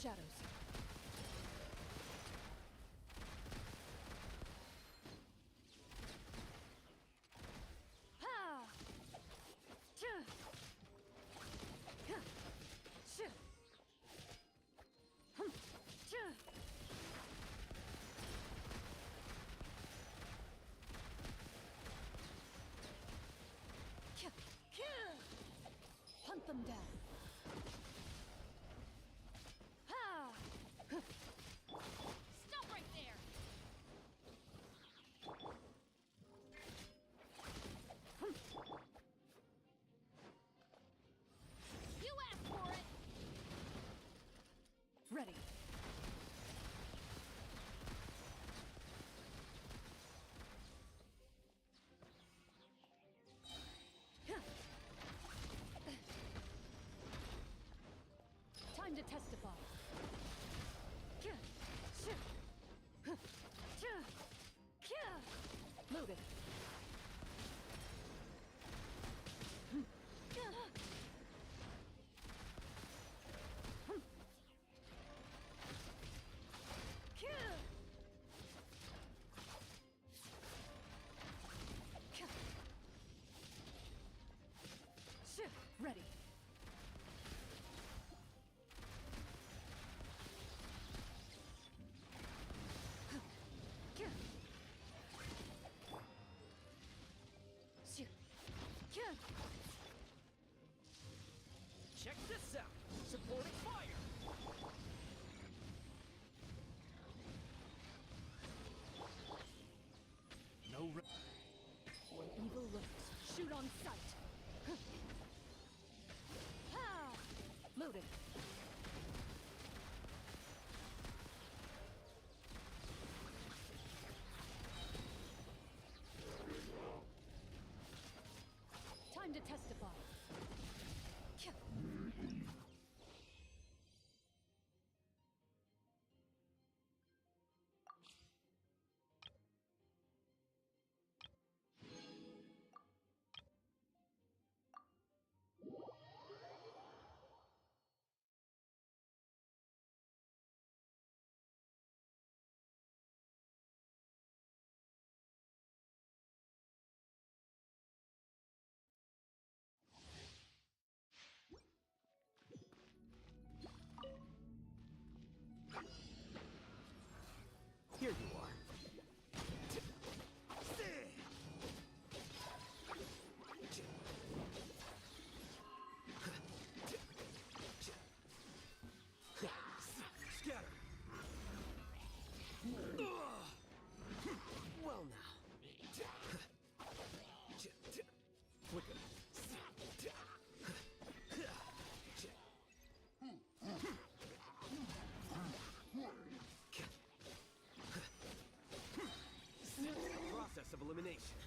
shadows. Ha! Choo! Shoo! Choo! Hunt them down. Ha! Stop right there! You asked for it! Ready. Time to testify. Loaded. Ready. Check this out! Supporting fire! No re- When evil lurks, shoot on sight. Ha! Loaded. Time to testify. Here you are. Scatter. Well now. Quicker. Process of elimination.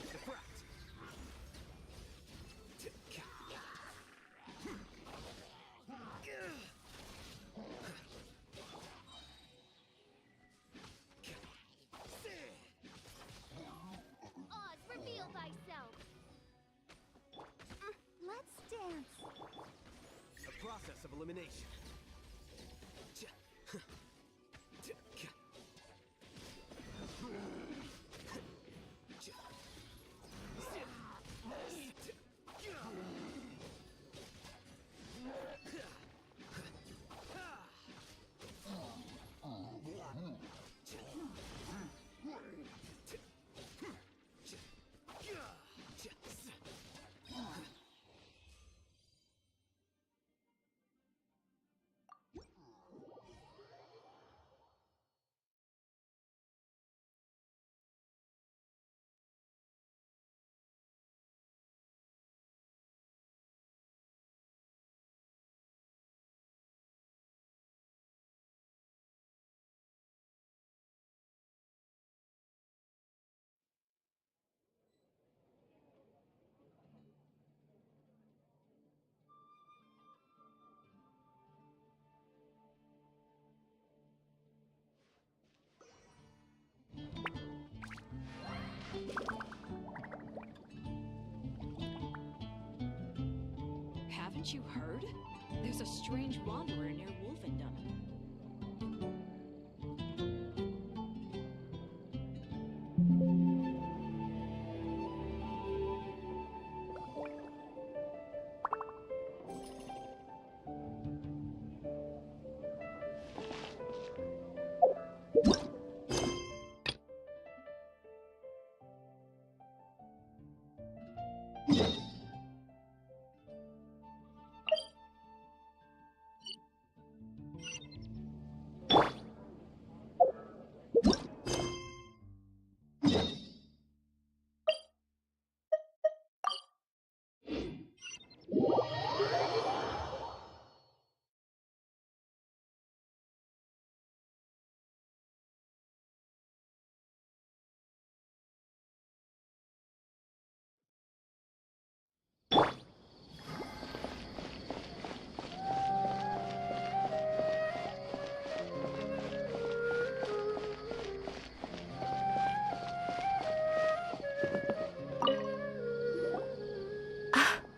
Defract. Oz, reveal thyself! Let's dance. A process of elimination. Haven't you heard? There's a strange wanderer near Wolfendom.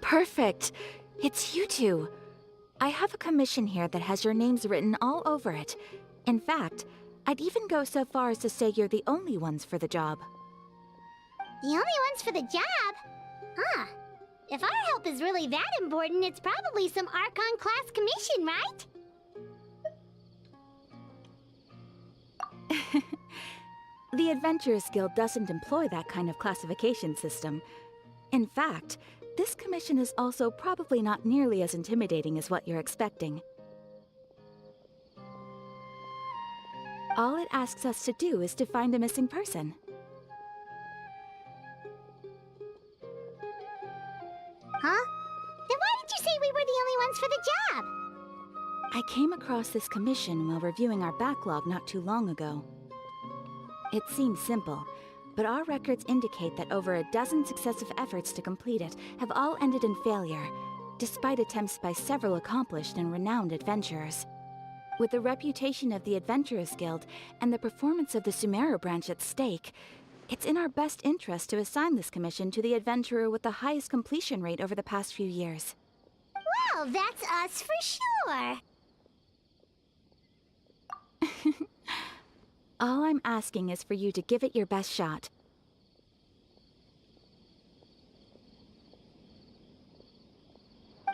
Perfect. It's you two. I have a commission here that has your names written all over it. In fact, I'd even go so far as to say you're the only ones for the job. The only ones for the job? Huh. If our help is really that important, it's probably some Archon class commission, right? The Adventurers Guild doesn't employ that kind of classification system. In fact, this commission is also probably not nearly as intimidating as what you're expecting. All it asks us to do is to find a missing person. Huh? Then why did you say we were the only ones for the job? I came across this commission while reviewing our backlog not too long ago. It seems simple, but our records indicate that over a dozen successive efforts to complete it have all ended in failure, despite attempts by several accomplished and renowned adventurers. With the reputation of the Adventurers Guild and the performance of the Sumeru branch at stake, it's in our best interest to assign this commission to the adventurer with the highest completion rate over the past few years. Well, that's us for sure. All I'm asking is for you to give it your best shot.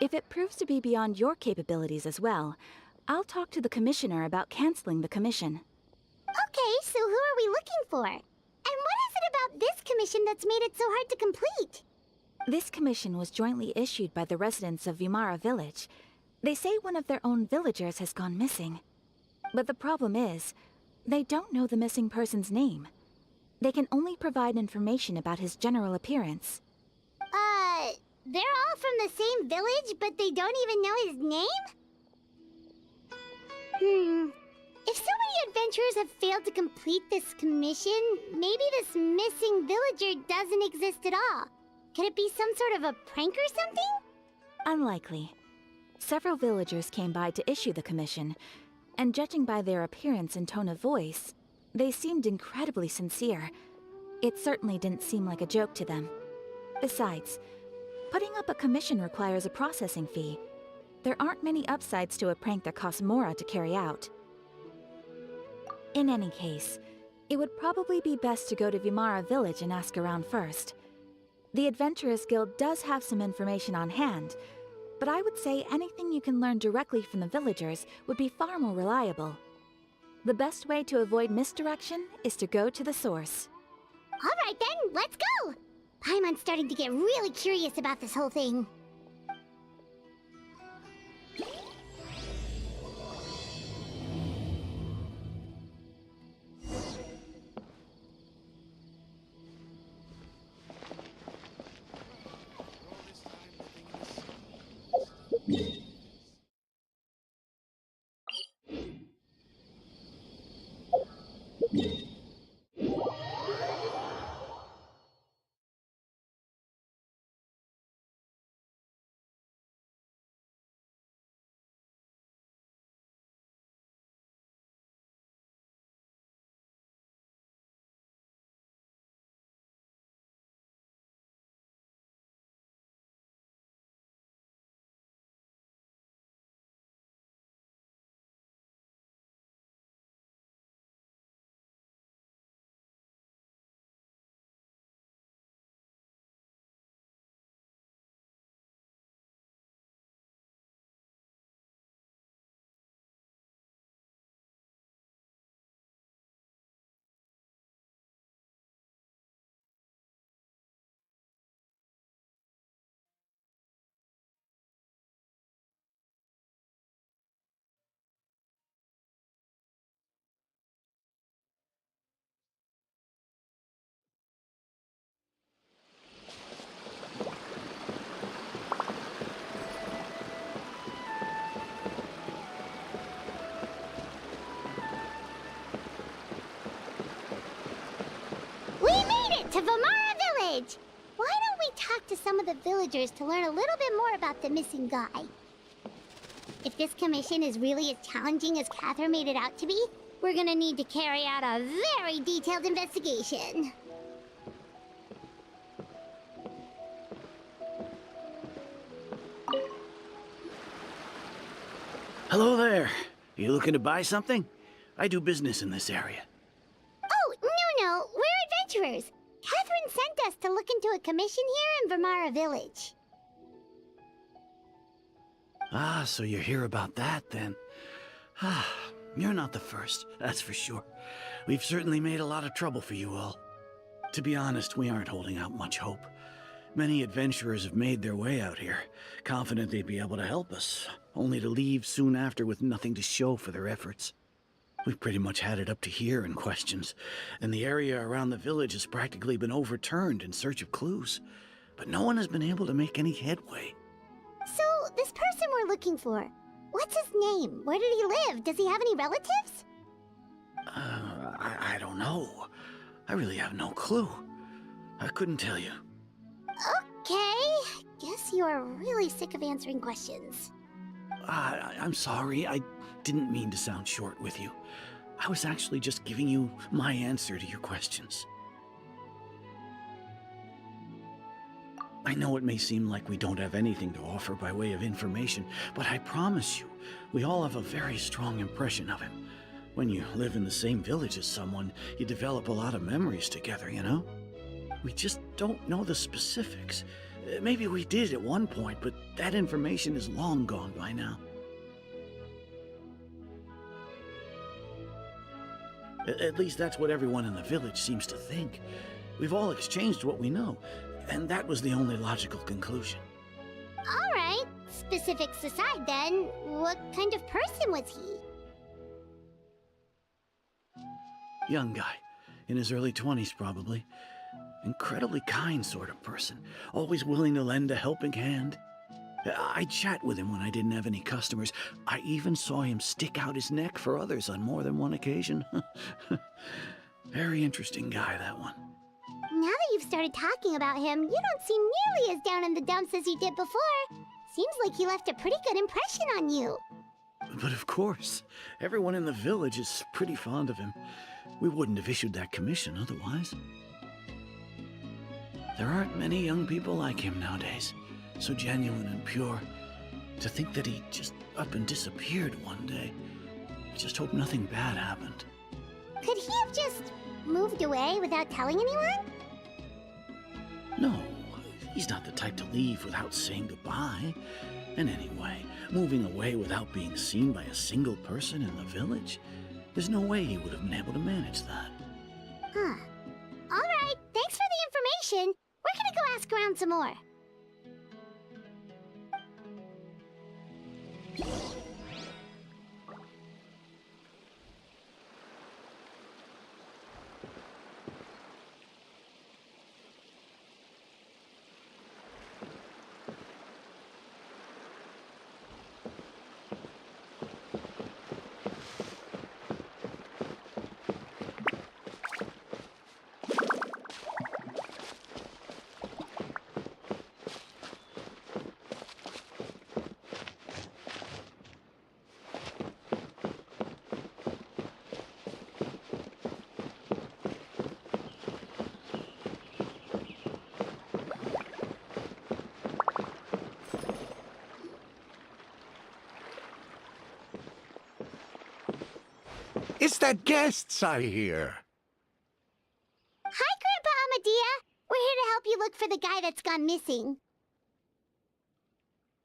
If it proves to be beyond your capabilities as well, I'll talk to the commissioner about canceling the commission. Okay, so who are we looking for? And what is it about this commission that's made it so hard to complete? This commission was jointly issued by the residents of Vimara Village. They say one of their own villagers has gone missing. But the problem is, they don't know the missing person's name. They can only provide information about his general appearance. They're all from the same village, but they don't even know his name? If so many adventurers have failed to complete this commission, maybe this missing villager doesn't exist at all. Could it be some sort of a prank or something? Unlikely. Several villagers came by to issue the commission, and judging by their appearance and tone of voice, they seemed incredibly sincere. It certainly didn't seem like a joke to them. Besides, putting up a commission requires a processing fee. There aren't many upsides to a prank that costs Mora to carry out. In any case, it would probably be best to go to Vimara Village and ask around first. The Adventurers Guild does have some information on hand, but I would say anything you can learn directly from the villagers would be far more reliable. The best way to avoid misdirection is to go to the source. All right then, let's go! Paimon's starting to get really curious about this whole thing. Vamara Village! Why don't we talk to some of the villagers to learn a little bit more about the missing guy? If this commission is really as challenging as Catherine made it out to be, we're gonna need to carry out a very detailed investigation. Hello there. You looking to buy something? I do business in this area. Oh, no, we're adventurers. Catherine sent us to look into a commission here in Vamara Village. Ah, so you're here about that, then. Ah, you're not the first, that's for sure. We've certainly made a lot of trouble for you all. To be honest, we aren't holding out much hope. Many adventurers have made their way out here, confident they'd be able to help us, only to leave soon after with nothing to show for their efforts. We've pretty much had it up to here in questions, and the area around the village has practically been overturned in search of clues. But no one has been able to make any headway. So, this person we're looking for, what's his name? Where did he live? Does he have any relatives? I don't know. I really have no clue. I couldn't tell you. Okay, guess you are really sick of answering questions. I'm sorry, I didn't mean to sound short with you. I was actually just giving you my answer to your questions. I know it may seem like we don't have anything to offer by way of information, but I promise you, we all have a very strong impression of him. When you live in the same village as someone, you develop a lot of memories together, you know? We just don't know the specifics. Maybe we did at one point, but that information is long gone by now. At least that's what everyone in the village seems to think. We've all exchanged what we know, and that was the only logical conclusion. All right, specifics aside then, what kind of person was he? Young guy, in his early 20s probably. Incredibly kind sort of person, always willing to lend a helping hand. I'd chat with him when I didn't have any customers. I even saw him stick out his neck for others on more than one occasion. Very interesting guy, that one. Now that you've started talking about him, you don't seem nearly as down in the dumps as you did before. Seems like he left a pretty good impression on you. But of course, everyone in the village is pretty fond of him. We wouldn't have issued that commission otherwise. There aren't many young people like him nowadays, so genuine and pure. To think that he just up and disappeared one day. I just hope nothing bad happened. Could he have just moved away without telling anyone? No, he's not the type to leave without saying goodbye. And anyway, moving away without being seen by a single person in the village, there's no way he would have been able to manage that. Huh. All right, thanks for the information. We're gonna go ask around some more. It's the guests I hear. Hi, Grandpa Amadea. We're here to help you look for the guy that's gone missing.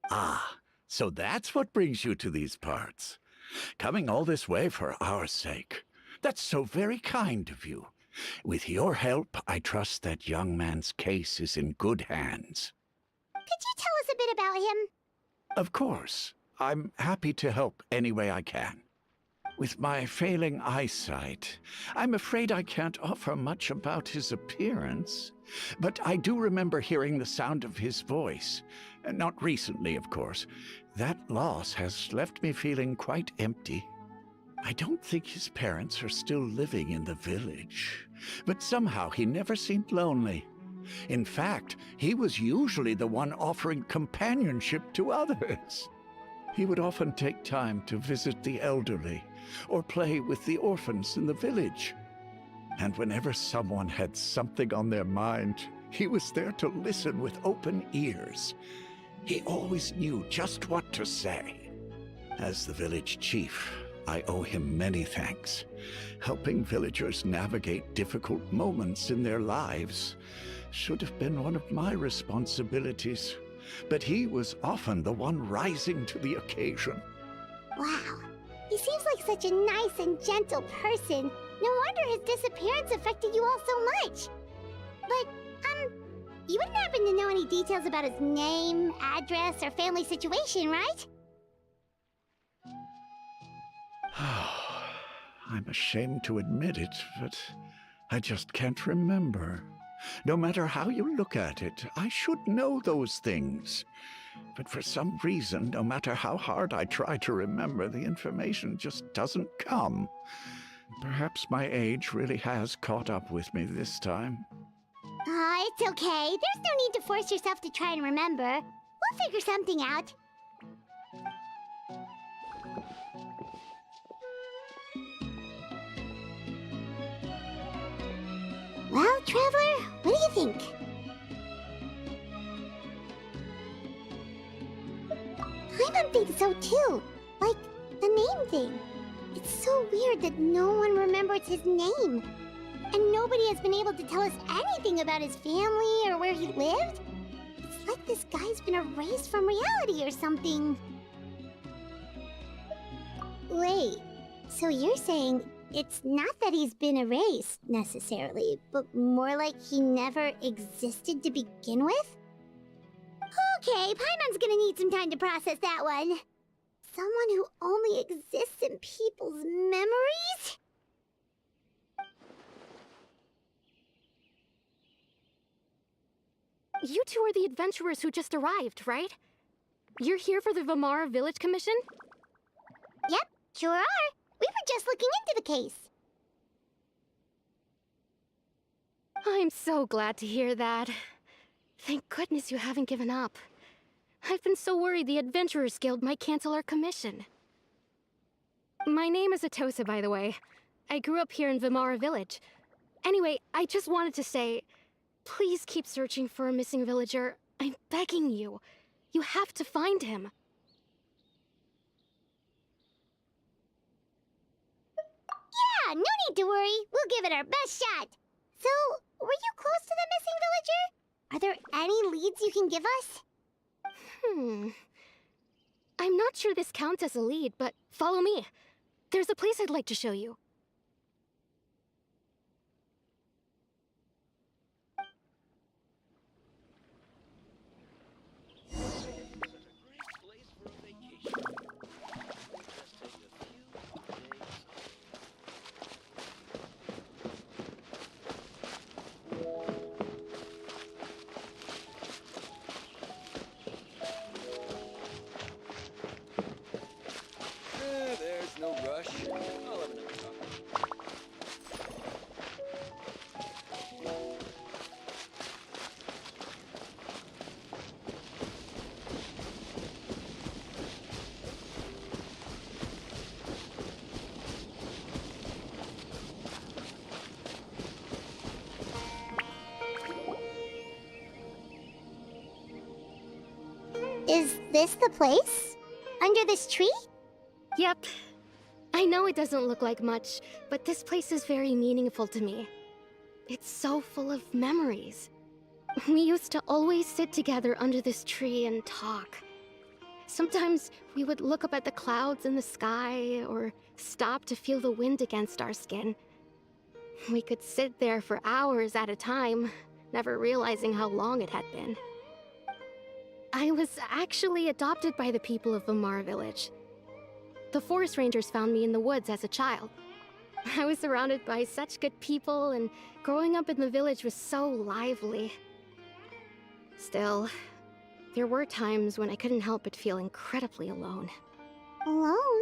Ah, so that's what brings you to these parts. Coming all this way for our sake. That's so very kind of you. With your help, I trust that young man's case is in good hands. Could you tell us a bit about him? Of course. I'm happy to help any way I can. With my failing eyesight, I'm afraid I can't offer much about his appearance. But I do remember hearing the sound of his voice. Not recently, of course. That loss has left me feeling quite empty. I don't think his parents are still living in the village, but somehow he never seemed lonely. In fact, he was usually the one offering companionship to others. He would often take time to visit the elderly or play with the orphans in the village. And whenever someone had something on their mind, he was there to listen with open ears. He always knew just what to say. As the village chief, I owe him many thanks. Helping villagers navigate difficult moments in their lives should have been one of my responsibilities, but he was often the one rising to the occasion. Wow. He seems like such a nice and gentle person. No wonder his disappearance affected you all so much. But, you wouldn't happen to know any details about his name, address, or family situation, right? I'm ashamed to admit it, but I just can't remember. No matter how you look at it, I should know those things. But for some reason, no matter how hard I try to remember, the information just doesn't come. Perhaps my age really has caught up with me this time. It's okay. There's no need to force yourself to try and remember. We'll figure something out. Well, Traveler, what do you think? I think so too. Like, the name thing. It's so weird that no one remembers his name. And nobody has been able to tell us anything about his family or where he lived. It's like this guy's been erased from reality or something. Wait, so you're saying it's not that he's been erased, necessarily, but more like he never existed to begin with? Okay, Paimon's gonna need some time to process that one. Someone who only exists in people's memories? You two are the adventurers who just arrived, right? You're here for the Vamara Village Commission? Yep, sure are. We were just looking into the case. I'm so glad to hear that. Thank goodness you haven't given up. I've been so worried the Adventurers Guild might cancel our commission. My name is Atosa, by the way. I grew up here in Vamara Village. Anyway, I just wanted to say, please keep searching for a missing villager. I'm begging you. You have to find him. Yeah, no need to worry. We'll give it our best shot. So, were you close to the missing villager? Are there any leads you can give us? I'm not sure this counts as a lead, but follow me. There's a place I'd like to show you. There's no rush. I'll have another cup. Is this the place? Under this tree? Yep. I know it doesn't look like much, but this place is very meaningful to me. It's so full of memories. We used to always sit together under this tree and talk. Sometimes we would look up at the clouds in the sky, or stop to feel the wind against our skin. We could sit there for hours at a time, never realizing how long it had been. I was actually adopted by the people of Vamara Village. The forest rangers found me in the woods as a child. I was surrounded by such good people, and growing up in the village was so lively. Still, there were times when I couldn't help but feel incredibly alone. Alone?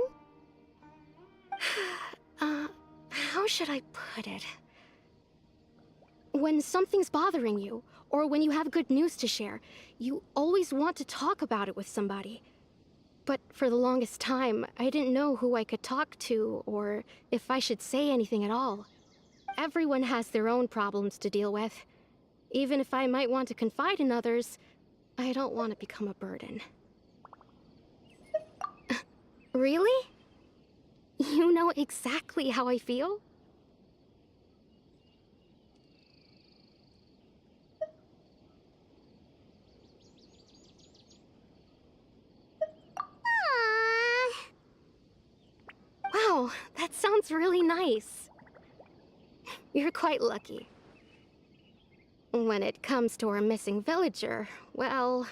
how should I put it? When something's bothering you, or when you have good news to share, you always want to talk about it with somebody. But for the longest time, I didn't know who I could talk to, or if I should say anything at all. Everyone has their own problems to deal with. Even if I might want to confide in others, I don't want to become a burden. Really? You know exactly how I feel? Wow, that sounds really nice. You're quite lucky. When it comes to our missing villager, well,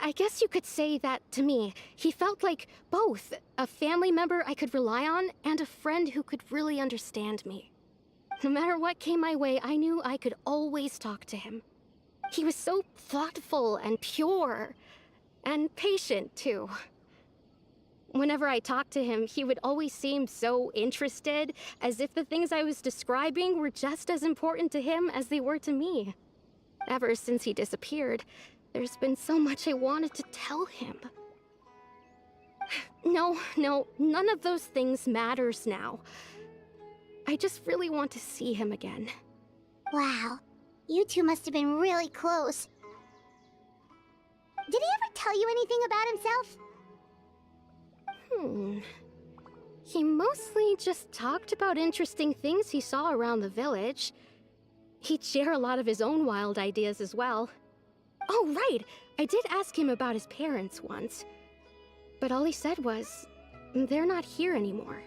I guess you could say that to me. He felt like both a family member I could rely on and a friend who could really understand me. No matter what came my way, I knew I could always talk to him. He was so thoughtful and pure, and patient too. Whenever I talked to him, he would always seem so interested, as if the things I was describing were just as important to him as they were to me. Ever since he disappeared, there's been so much I wanted to tell him. No, none of those things matters now. I just really want to see him again. Wow, you two must have been really close. Did he ever tell you anything about himself? He mostly just talked about interesting things he saw around the village. He'd share a lot of his own wild ideas as well. Oh, right! I did ask him about his parents once. But all he said was, they're not here anymore.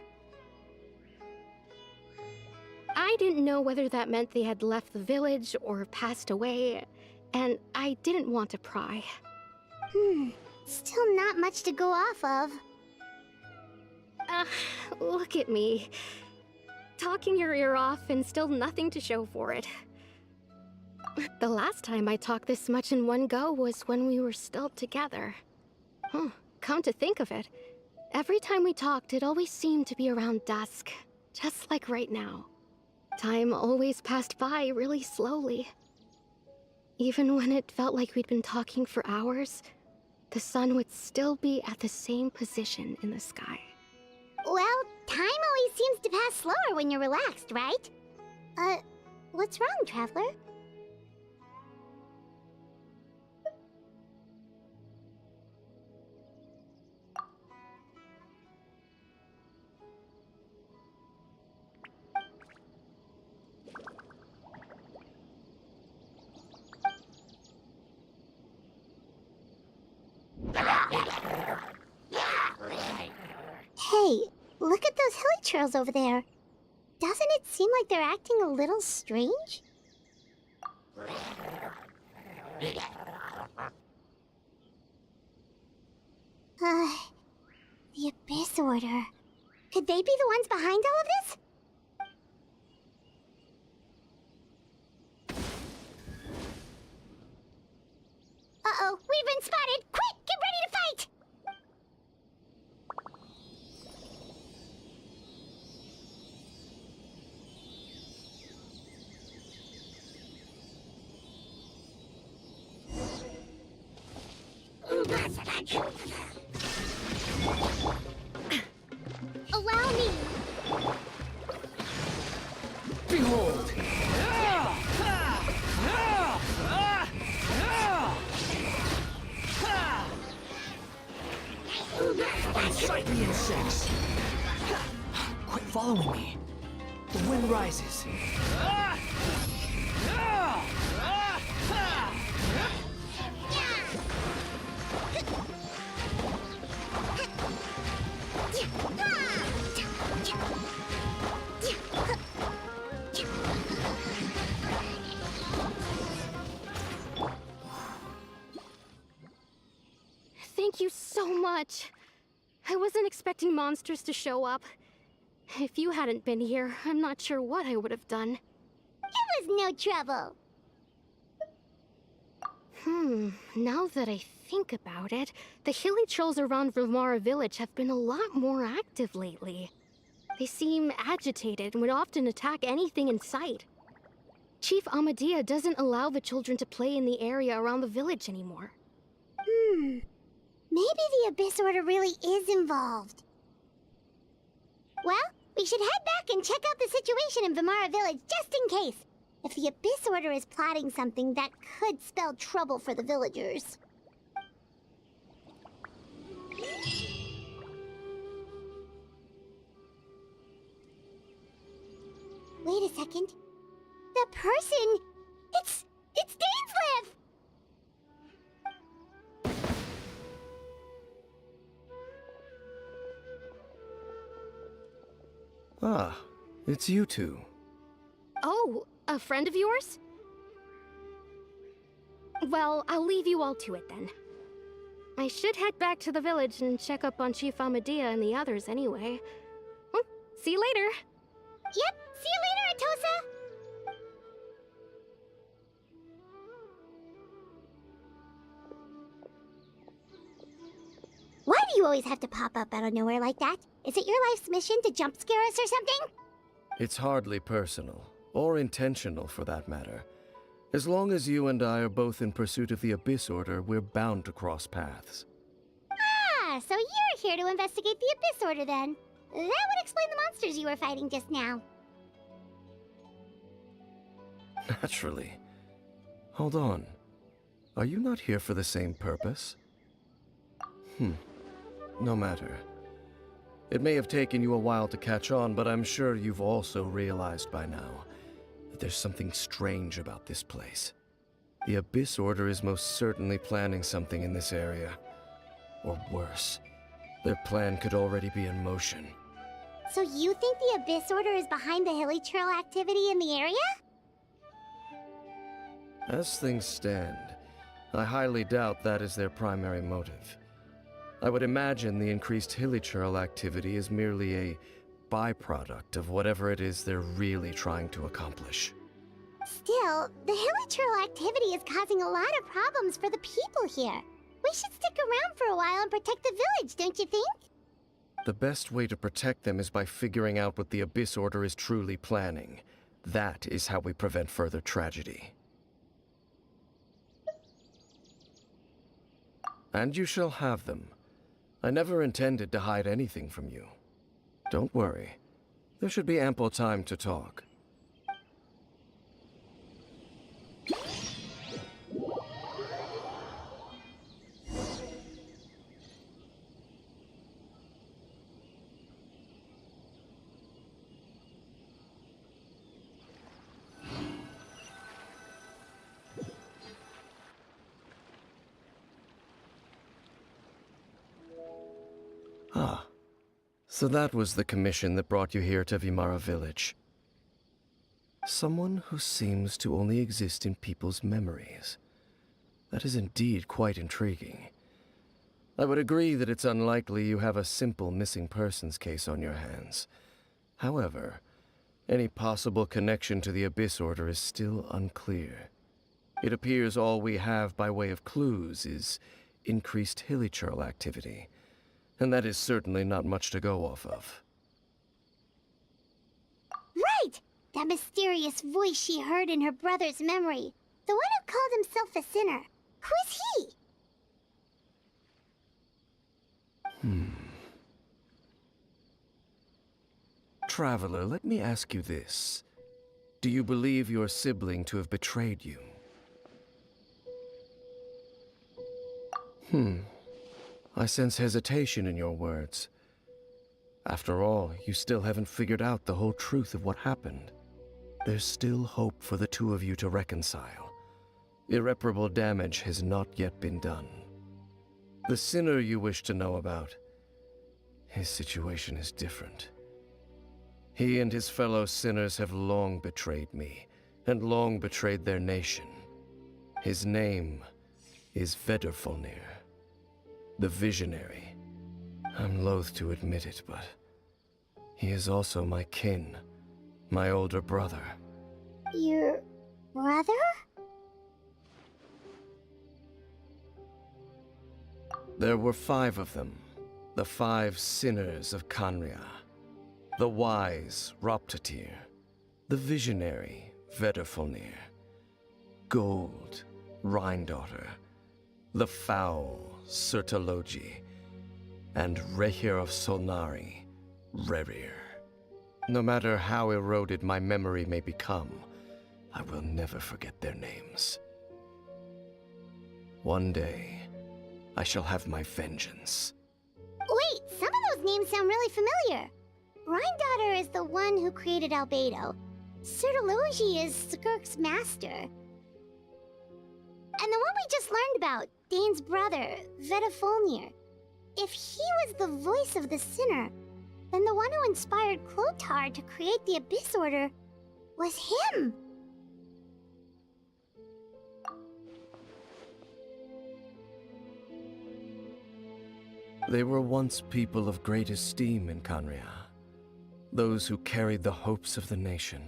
I didn't know whether that meant they had left the village or passed away, and I didn't want to pry. Still not much to go off of. Look at me. Talking your ear off and still nothing to show for it. The last time I talked this much in one go was when we were still together. Come to think of it, every time we talked, it always seemed to be around dusk, just like right now. Time always passed by really slowly. Even when it felt like we'd been talking for hours, the sun would still be at the same position in the sky. Well, time always seems to pass slower when you're relaxed, right? What's wrong, Traveler? Hey, look at those hilly churls over there. Doesn't it seem like they're acting a little strange? The Abyss Order. Could they be the ones behind all of this? Uh-oh, we've been spotted! Quick, get ready to fight! Allow me! Behold! Unsightly insects! Quit following me. The wind rises. Thank you so much. I wasn't expecting monsters to show up. If you hadn't been here, I'm not sure what I would have done. It was no trouble. Now that I think about it, the hilly trolls around Vimara village have been a lot more active lately. They seem agitated and would often attack anything in sight. Chief Amadea doesn't allow the children to play in the area around the village anymore. Maybe the Abyss Order really is involved. Well, we should head back and check out the situation in Vimara Village just in case. If the Abyss Order is plotting something that could spell trouble for the villagers. Wait a second. The person... It's Dainsleif! Ah, it's you two. Oh, a friend of yours? Well, I'll leave you all to it then. I should head back to the village and check up on Chief Amadea and the others anyway. Well, see you later. Yep, see you later, Atosa! Why do you always have to pop up out of nowhere like that? Is it your life's mission to jump scare us or something? It's hardly personal, or intentional for that matter. As long as you and I are both in pursuit of the Abyss Order, we're bound to cross paths. Ah, so you're here to investigate the Abyss Order then. That would explain the monsters you were fighting just now. Naturally. Hold on. Are you not here for the same purpose? No matter. It may have taken you a while to catch on, but I'm sure you've also realized by now that there's something strange about this place. The Abyss Order is most certainly planning something in this area. Or worse, their plan could already be in motion. So you think the Abyss Order is behind the hilly trail activity in the area? As things stand, I highly doubt that is their primary motive. I would imagine the increased hilichurl activity is merely a byproduct of whatever it is they're really trying to accomplish. Still, the hilichurl activity is causing a lot of problems for the people here. We should stick around for a while and protect the village, don't you think? The best way to protect them is by figuring out what the Abyss Order is truly planning. That is how we prevent further tragedy. And you shall have them. I never intended to hide anything from you. Don't worry. There should be ample time to talk. Ah, so that was the commission that brought you here to Vimara Village. Someone who seems to only exist in people's memories. That is indeed quite intriguing. I would agree that it's unlikely you have a simple missing persons case on your hands. However, any possible connection to the Abyss Order is still unclear. It appears all we have by way of clues is increased hilichurl activity. And that is certainly not much to go off of. Right! That mysterious voice she heard in her brother's memory. The one who called himself a sinner. Who is he? Traveler, let me ask you this. Do you believe your sibling to have betrayed you? I sense hesitation in your words. After all, you still haven't figured out the whole truth of what happened. There's still hope for the two of you to reconcile. Irreparable damage has not yet been done. The sinner you wish to know about, his situation is different. He and his fellow sinners have long betrayed me, and long betrayed their nation. His name is Vedrfolnir. The Visionary. I'm loath to admit it, but he is also my kin, my older brother. Your brother? There were 5 of them, the 5 sinners of Kanria. the wise Roptatir, the visionary Vedderfolnir, Gold Rhindaughter, the foul Sertologi, and Rehir of Solnari, Rerir. No matter how eroded my memory may become, I will never forget their names. One day, I shall have my vengeance. Wait, some of those names sound really familiar. Rhindaughter is the one who created Albedo. Sertologi is Skirk's master. And the one we just learned about, Dane's brother, Vedderfolnir. If he was the voice of the sinner, then the one who inspired Clothar to create the Abyss Order was him. They were once people of great esteem in Khanria, those who carried the hopes of the nation.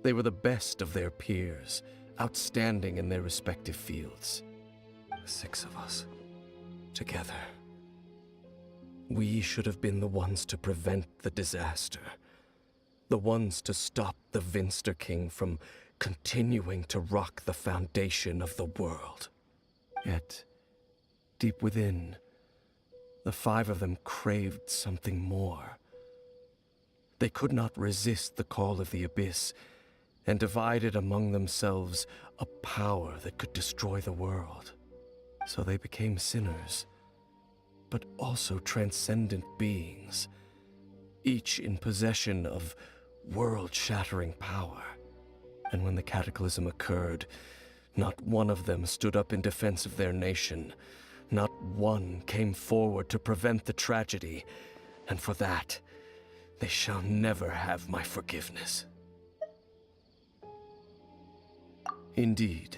They were the best of their peers, outstanding in their respective fields. The 6 of us, together. We should have been the ones to prevent the disaster. The ones to stop the Vinster King from continuing to rock the foundation of the world. Yet, deep within, the 5 of them craved something more. They could not resist the call of the Abyss, and divided among themselves a power that could destroy the world. So they became sinners, but also transcendent beings, each in possession of world-shattering power. And when the cataclysm occurred, not one of them stood up in defense of their nation. Not one came forward to prevent the tragedy, and for that, they shall never have my forgiveness. Indeed,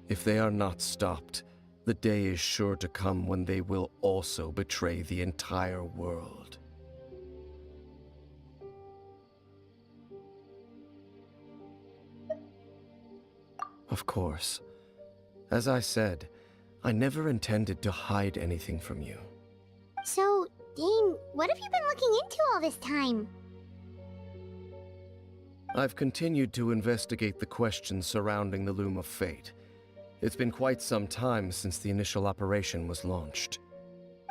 if they are not stopped, the day is sure to come when they will also betray the entire world. Of course, as I said, I never intended to hide anything from you. So, Dane, what have you been looking into all this time? I've continued to investigate the questions surrounding the Loom of Fate. It's been quite some time since the initial operation was launched.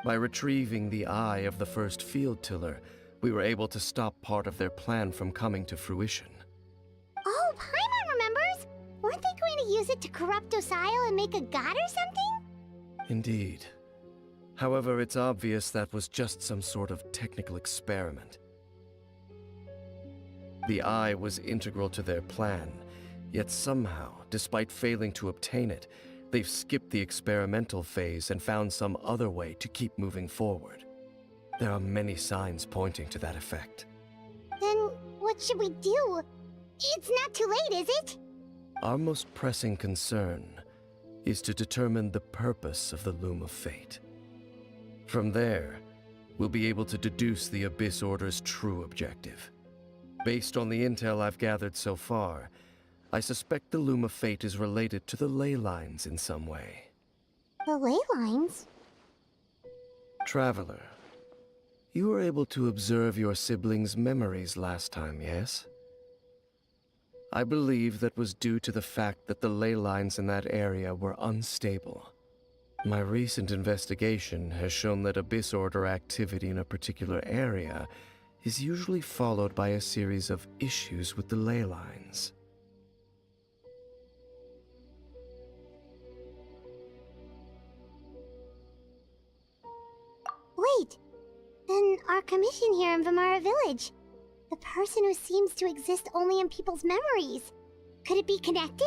By retrieving the eye of the first field tiller, we were able to stop part of their plan from coming to fruition. Oh, Paimon remembers! Weren't they going to use it to corrupt Osile and make a god or something? Indeed. However, it's obvious that was just some sort of technical experiment. The eye was integral to their plan, yet somehow, despite failing to obtain it, they've skipped the experimental phase and found some other way to keep moving forward. There are many signs pointing to that effect. Then, what should we do? It's not too late, is it? Our most pressing concern is to determine the purpose of the Loom of Fate. From there, we'll be able to deduce the Abyss Order's true objective. Based on the intel I've gathered so far, I suspect the Loom of Fate is related to the ley lines in some way. The ley lines? Traveler, you were able to observe your siblings' memories last time, yes? I believe that was due to the fact that the ley lines in that area were unstable. My recent investigation has shown that Abyss Order activity in a particular area is usually followed by a series of issues with the ley lines. Wait, then our commission here in Vimara Village, the person who seems to exist only in people's memories, could it be connected?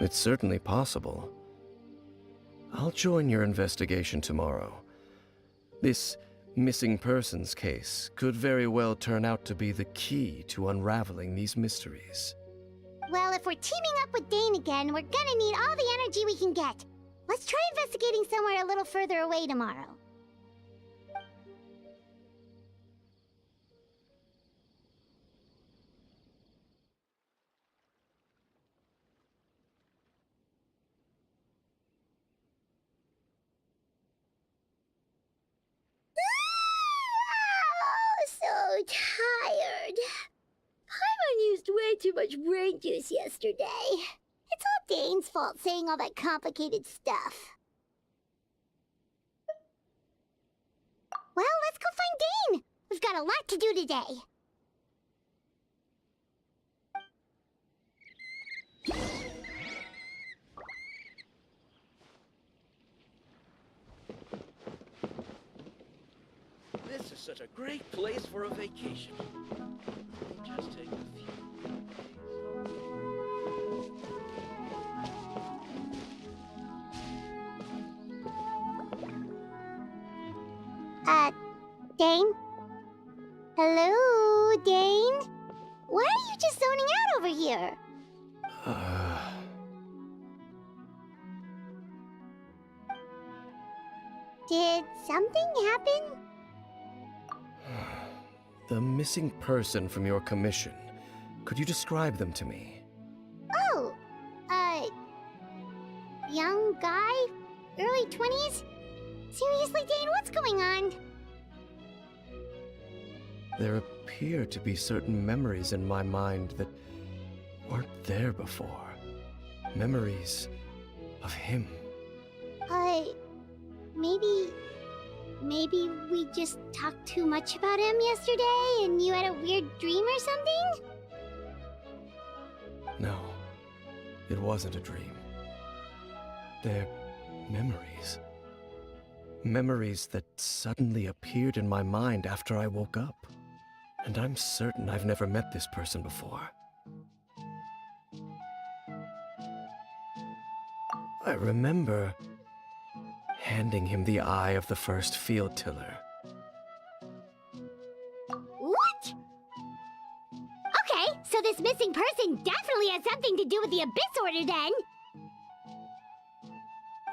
It's certainly possible. I'll join your investigation tomorrow. This missing persons case could very well turn out to be the key to unraveling these mysteries. Well, if we're teaming up with Dane again, we're gonna need all the energy we can get. Let's try investigating somewhere a little further away tomorrow. tired. Paimon used way too much brain juice yesterday. It's all Dane's fault saying all that complicated stuff. Well, let's go find Dane! We've got a lot to do today. This is such a great place for a vacation. Just take a few. Dane? Hello, Dane? Why are you just zoning out over here? Did something happen? The missing person from your commission. Could you describe them to me? Oh, young guy? Early 20s? Seriously, Dane, what's going on? There appear to be certain memories in my mind that weren't there before. Memories of him. Maybe we just talked too much about him yesterday and you had a weird dream or something? No, it wasn't a dream. They're memories. Memories that suddenly appeared in my mind after I woke up. And I'm certain I've never met this person before. I remember handing him the eye of the first field tiller. What? Okay, so this missing person definitely has something to do with the Abyss Order then!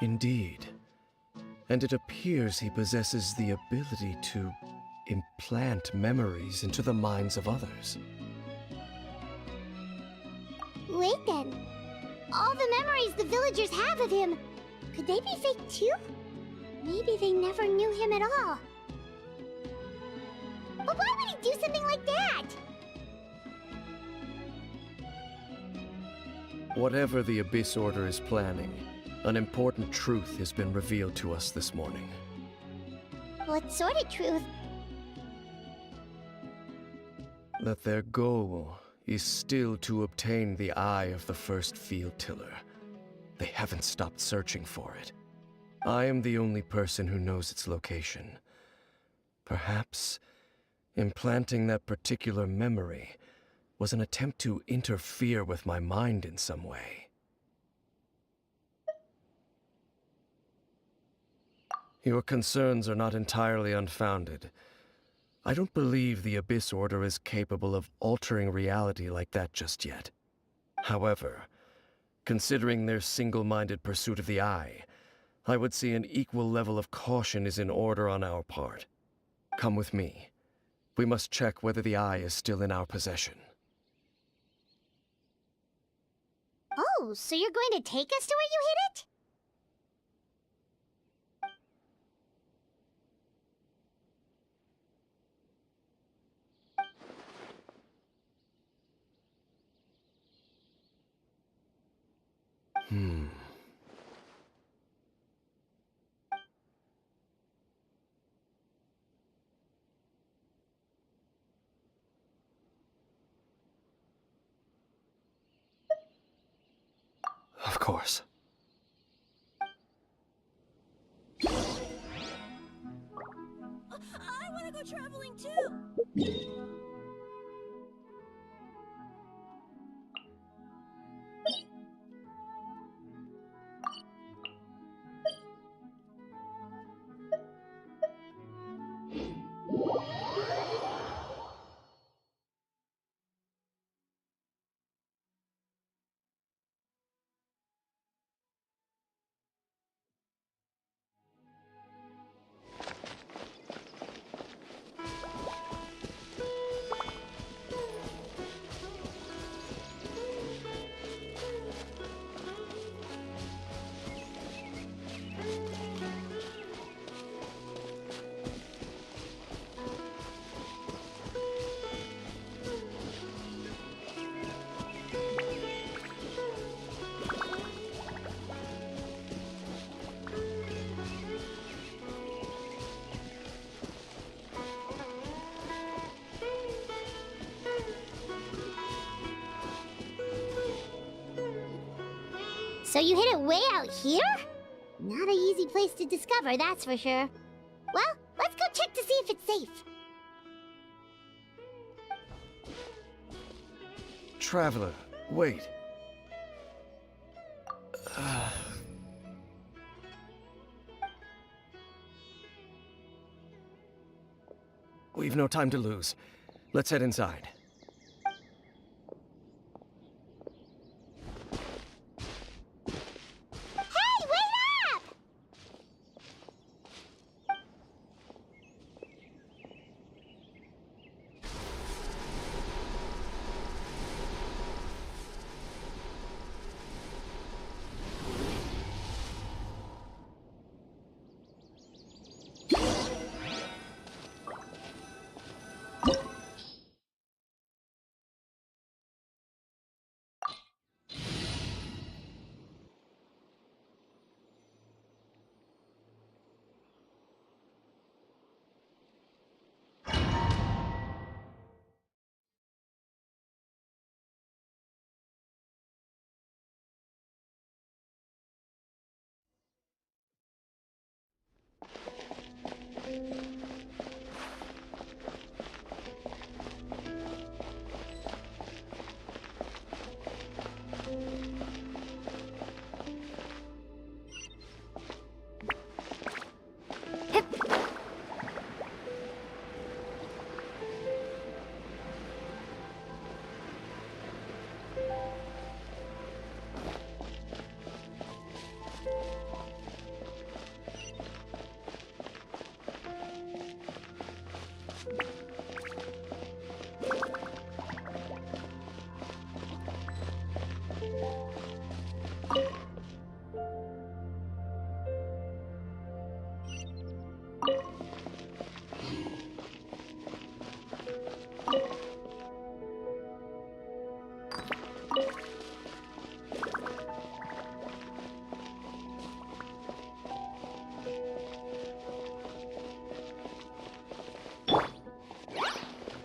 Indeed. And it appears he possesses the ability to implant memories into the minds of others. Wait then. All the memories the villagers have of him, could they be fake too? Maybe they never knew him at all. But why would he do something like that? Whatever the Abyss Order is planning, an important truth has been revealed to us this morning. What sort of truth? That their goal is still to obtain the eye of the first field tiller. They haven't stopped searching for it. I am the only person who knows its location. Perhaps implanting that particular memory was an attempt to interfere with my mind in some way. Your concerns are not entirely unfounded. I don't believe the Abyss Order is capable of altering reality like that just yet. However, considering their single-minded pursuit of the Eye, I would say an equal level of caution is in order on our part. Come with me. We must check whether the Eye is still in our possession. Oh, so you're going to take us to where you hid it? Of course. I want to go traveling too! So you hid it way out here? Not an easy place to discover, that's for sure. Well, let's go check to see if it's safe. Traveler, wait. We've no time to lose. Let's head inside. Hey, wait up!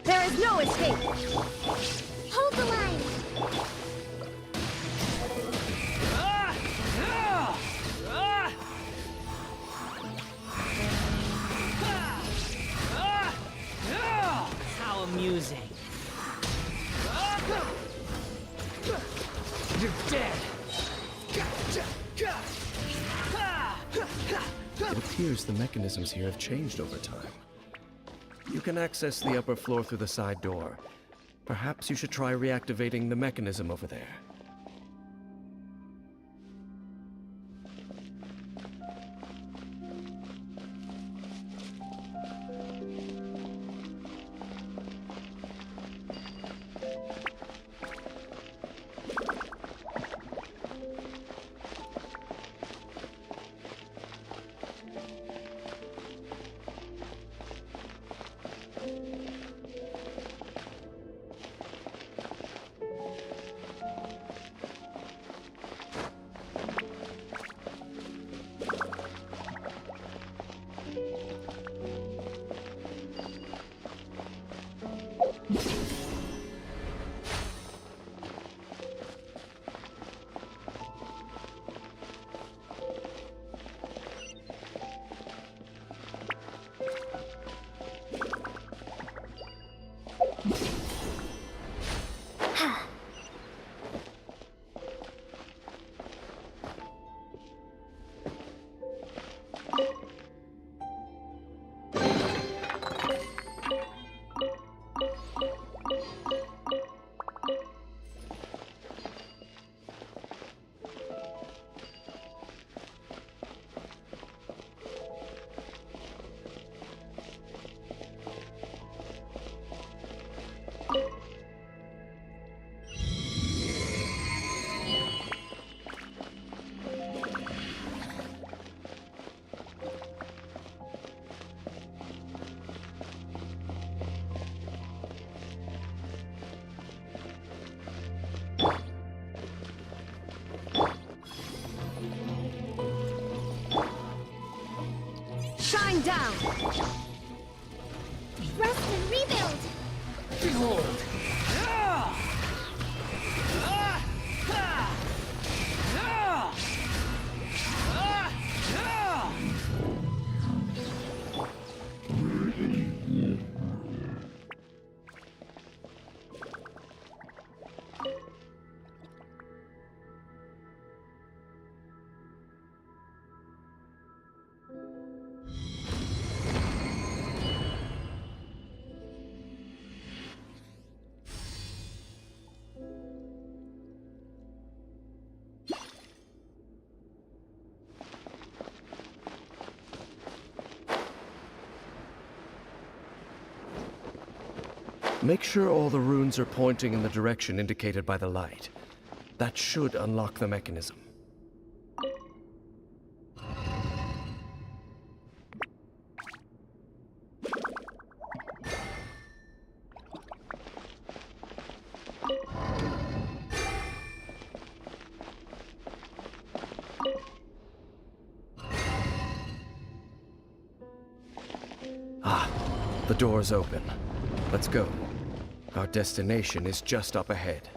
There is no escape! Hold the line! How amusing. You're dead. It appears the mechanisms here have changed over time. You can access the upper floor through the side door. Perhaps you should try reactivating the mechanism over there. Shine down! Rest and rebuild! Behold! Make sure all the runes are pointing in the direction indicated by the light. That should unlock the mechanism. Ah, the door's open. Let's go. Our destination is just up ahead.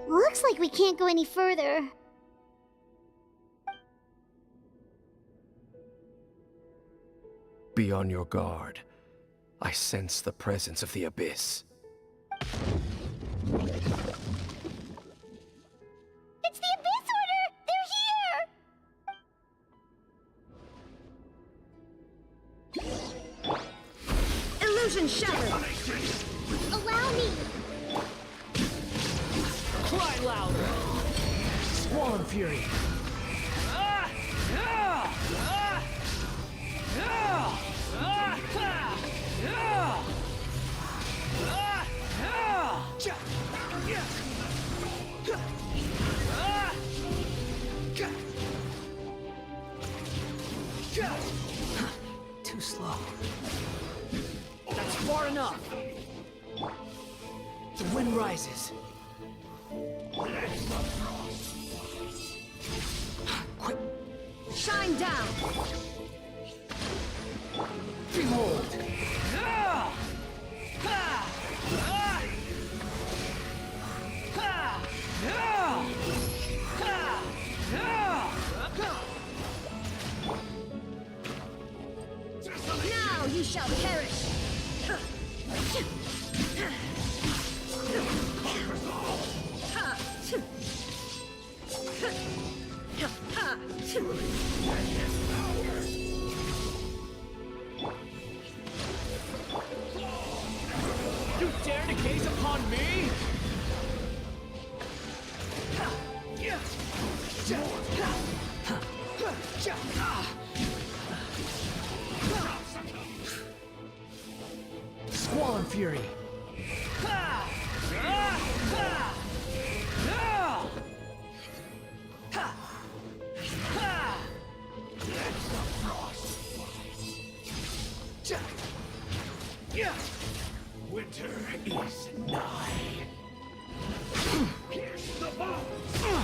Looks like we can't go any further. Be on your guard. I sense the presence of the Abyss. It's the Abyss Order! They're here! Illusion shattered! Allow me! Cry louder! Squall Fury! Too slow. That's far enough. The wind rises. Quick! Shine down! Behold! Now you shall perish! You dare to gaze upon me? Squall and Fury. Winter is nigh. Pierce the bones.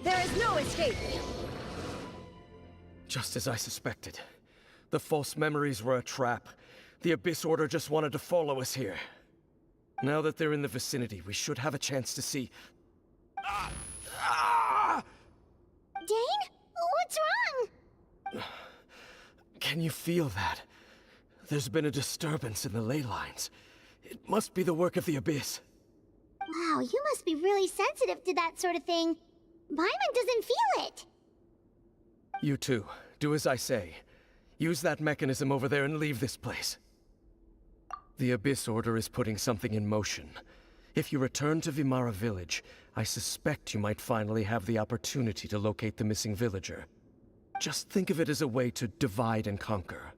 There is no escape! Just as I suspected. The false memories were a trap. The Abyss Order just wanted to follow us here. Now that they're in the vicinity, we should have a chance to see... Dane? What's wrong? Can you feel that? There's been a disturbance in the ley lines. It must be the work of the Abyss. Wow, you must be really sensitive to that sort of thing. Paimon doesn't feel it. You too. Do as I say. Use that mechanism over there and leave this place. The Abyss Order is putting something in motion. If you return to Vimara Village, I suspect you might finally have the opportunity to locate the missing villager. Just think of it as a way to divide and conquer.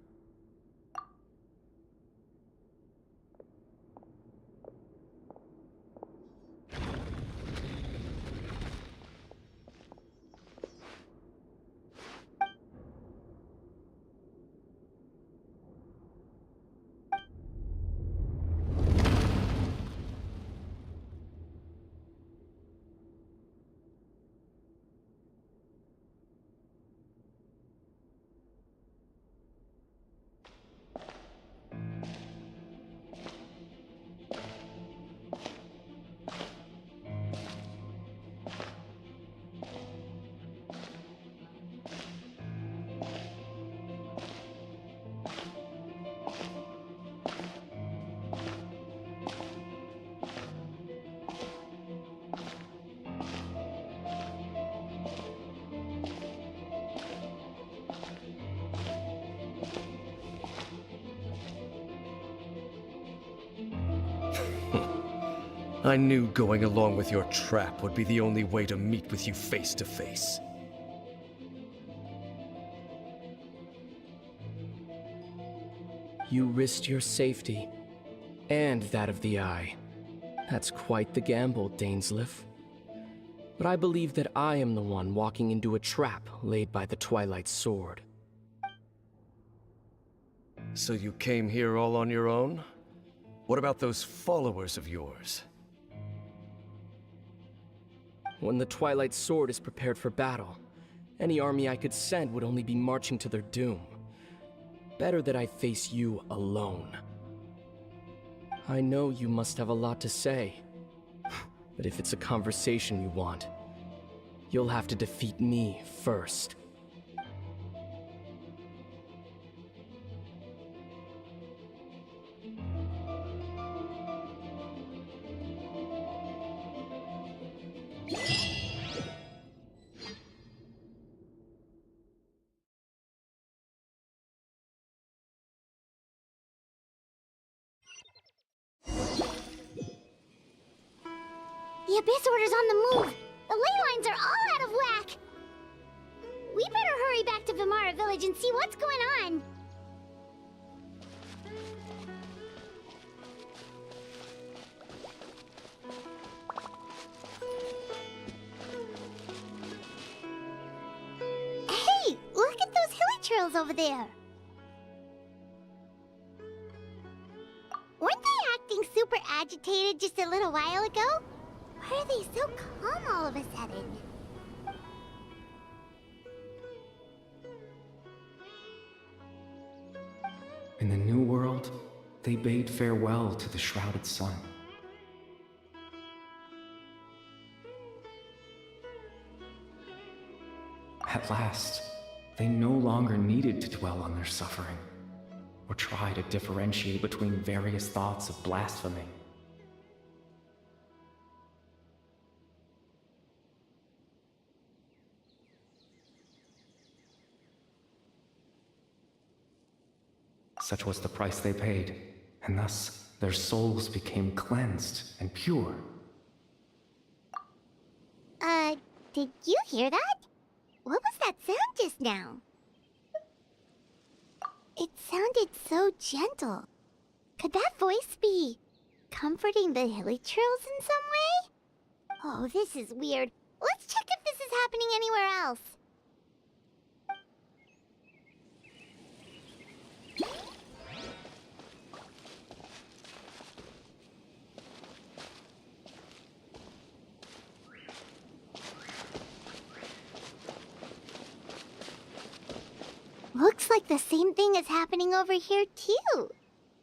I knew going along with your trap would be the only way to meet with you face to face. You risked your safety, and that of the Eye. That's quite the gamble, Dainsleif. But I believe that I am the one walking into a trap laid by the Twilight Sword. So you came here all on your own? What about those followers of yours? When the Twilight Sword is prepared for battle, any army I could send would only be marching to their doom. Better that I face you alone. I know you must have a lot to say, but if it's a conversation you want, you'll have to defeat me first. The Abyss Order's on the move! The ley lines are all out of whack! We better hurry back to Vimara Village and see what's going on! Hey! Look at those hilly trails over there! Weren't they acting super agitated just a little while ago? Why are they so calm all of a sudden? In the New World, they bade farewell to the shrouded sun. At last, they no longer needed to dwell on their suffering, or try to differentiate between various thoughts of blasphemy. Such was the price they paid, and thus their souls became cleansed and pure. Did you hear that? What was that sound just now? It sounded so gentle. Could that voice be comforting the hilly trails in some way? Oh, this is weird. Let's check if this is happening anywhere else. Looks like the same thing is happening over here, too.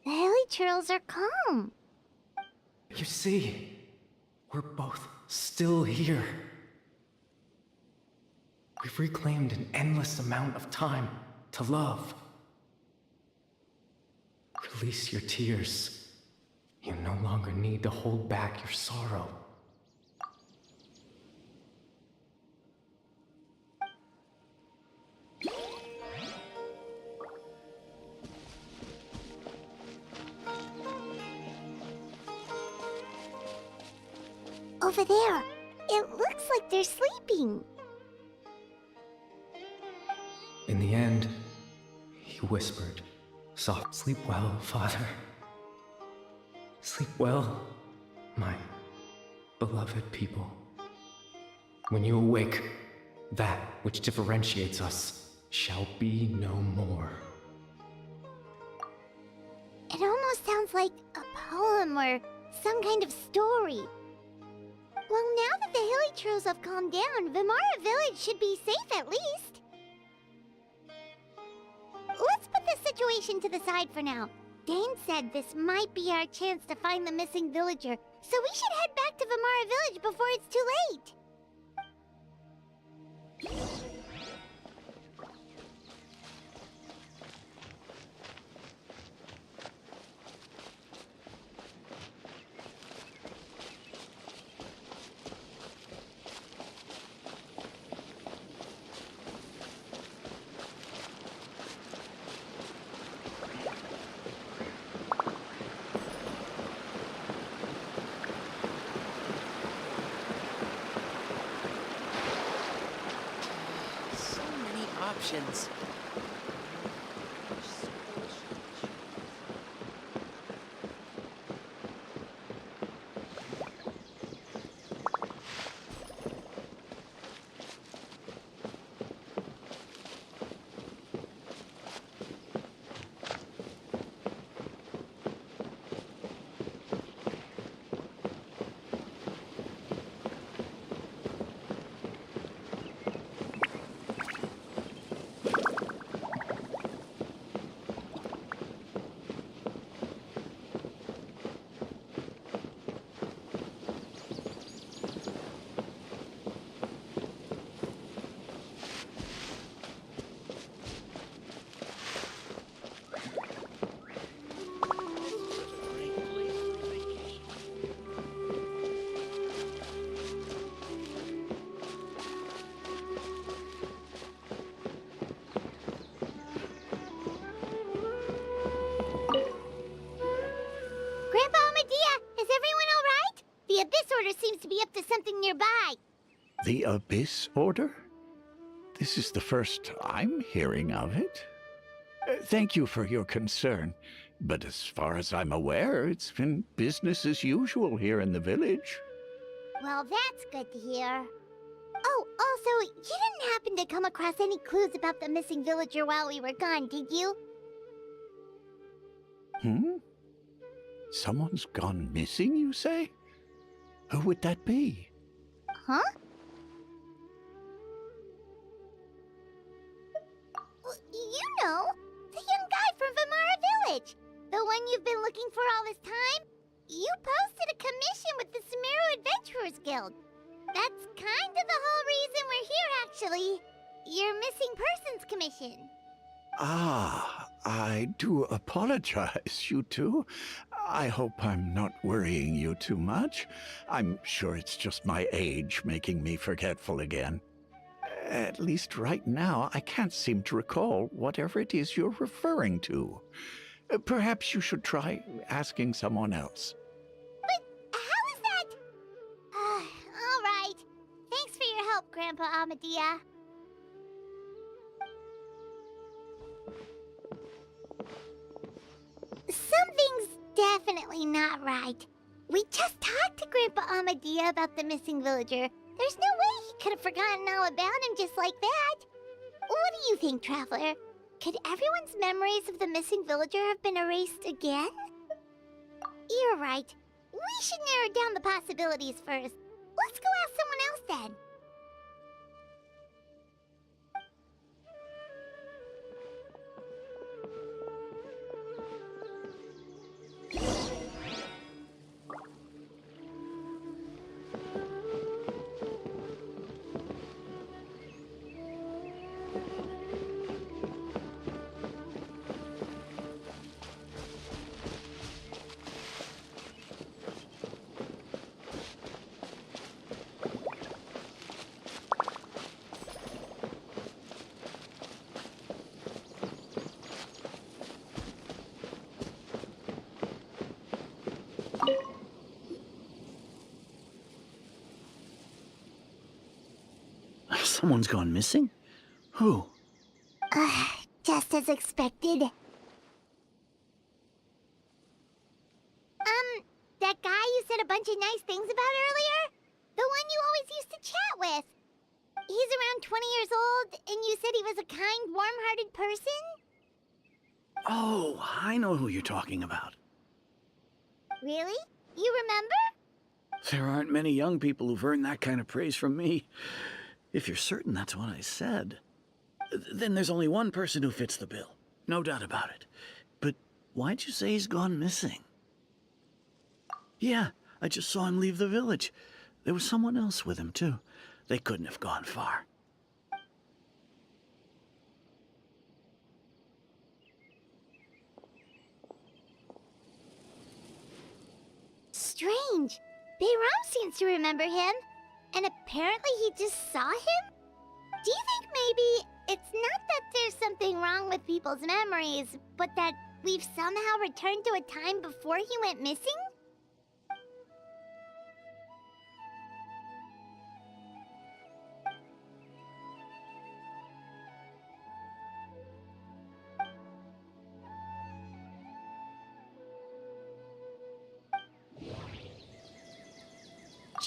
The hilly trails are calm. You see, we're both still here. We've reclaimed an endless amount of time to love. Release your tears. You no longer need to hold back your sorrow. Over there. It looks like they're sleeping. In the end, he whispered, soft, "Sleep well, Father. Sleep well, my beloved people. When you awake, that which differentiates us shall be no more." It almost sounds like a poem or some kind of story. Well, now that the hilly trails have calmed down, Vimara Village should be safe at least. Let's put this situation to the side for now. Dane said this might be our chance to find the missing villager, so we should head back to Vimara Village before it's too late. options. Grandpa Medea, is everyone alright? The Abyss Order seems to be up to something nearby. The Abyss Order? This is the first I'm hearing of it. Thank you for your concern, but as far as I'm aware, it's been business as usual here in the village. Well, that's good to hear. Oh, also, you didn't happen to come across any clues about the missing villager while we were gone, did you? Hmm? Someone's gone missing, you say? Who would that be? Huh? You know, the young guy from Vamara Village. The one you've been looking for all this time. You posted a commission with the Sumeru Adventurers Guild. That's kind of the whole reason we're here, actually. Your missing persons commission. Ah, I do apologize, you two. I hope I'm not worrying you too much. I'm sure it's just my age making me forgetful again. At least right now, I can't seem to recall whatever it is you're referring to. Perhaps you should try asking someone else. But how is that? All right. Thanks for your help, Grandpa Amadea. Something's definitely not right. We just talked to Grandpa Amadea about the missing villager. There's no way he could have forgotten all about him just like that. What do you think, Traveler? Could everyone's memories of the missing villager have been erased again? You're right. We should narrow down the possibilities first. Let's go ask someone else then. Someone's gone missing? Who? Just as expected. That guy you said a bunch of nice things about earlier? The one you always used to chat with. He's around 20 years old, and you said he was a kind, warm-hearted person? Oh, I know who you're talking about. Really? You remember? There aren't many young people who've earned that kind of praise from me. If you're certain that's what I said, then there's only one person who fits the bill. No doubt about it. But why'd you say he's gone missing? Yeah, I just saw him leave the village. There was someone else with him, too. They couldn't have gone far. Strange. Bayram seems to remember him. And apparently he just saw him? Do you think maybe it's not that there's something wrong with people's memories, but that we've somehow returned to a time before he went missing?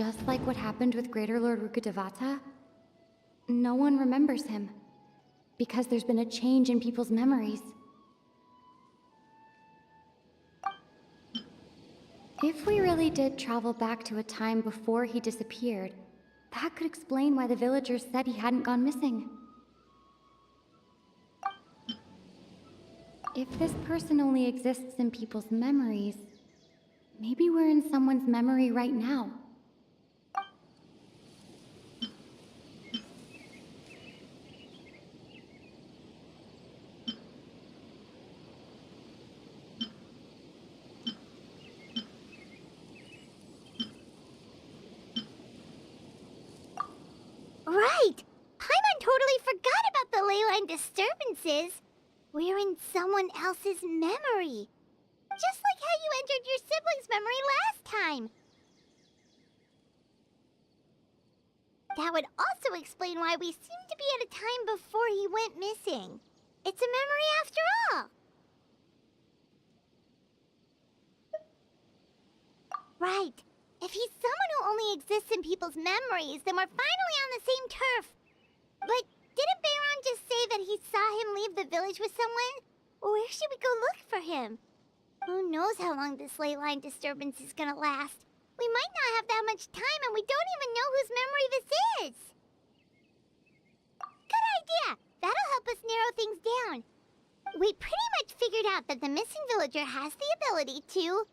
Just like what happened with Greater Lord Rukkhadevata, no one remembers him, because there's been a change in people's memories. If we really did travel back to a time before he disappeared, that could explain why the villagers said he hadn't gone missing. If this person only exists in people's memories, maybe we're in someone's memory right now. Right! Paimon totally forgot about the ley line disturbances. We're in someone else's memory. Just like how you entered your sibling's memory last time. That would also explain why we seem to be at a time before he went missing. It's a memory after all. Right. If he's someone who only exists in people's memories, then we're finally on the same turf. But didn't Bayron just say that he saw him leave the village with someone? Where should we go look for him? Who knows how long this ley line disturbance is gonna last? We might not have that much time, and we don't even know whose memory this is. Good idea! That'll help us narrow things down. We pretty much figured out that the missing villager has the ability to...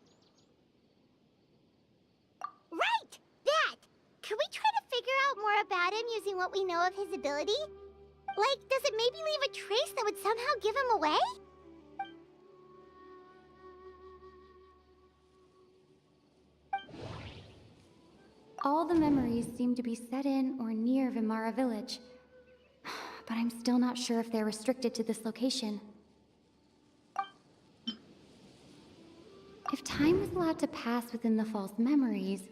Right! That! Could we try to figure out more about him using what we know of his ability? Like, does it maybe leave a trace that would somehow give him away? All the memories seem to be set in or near Vimara village. But I'm still not sure if they're restricted to this location. If time was allowed to pass within the false memories,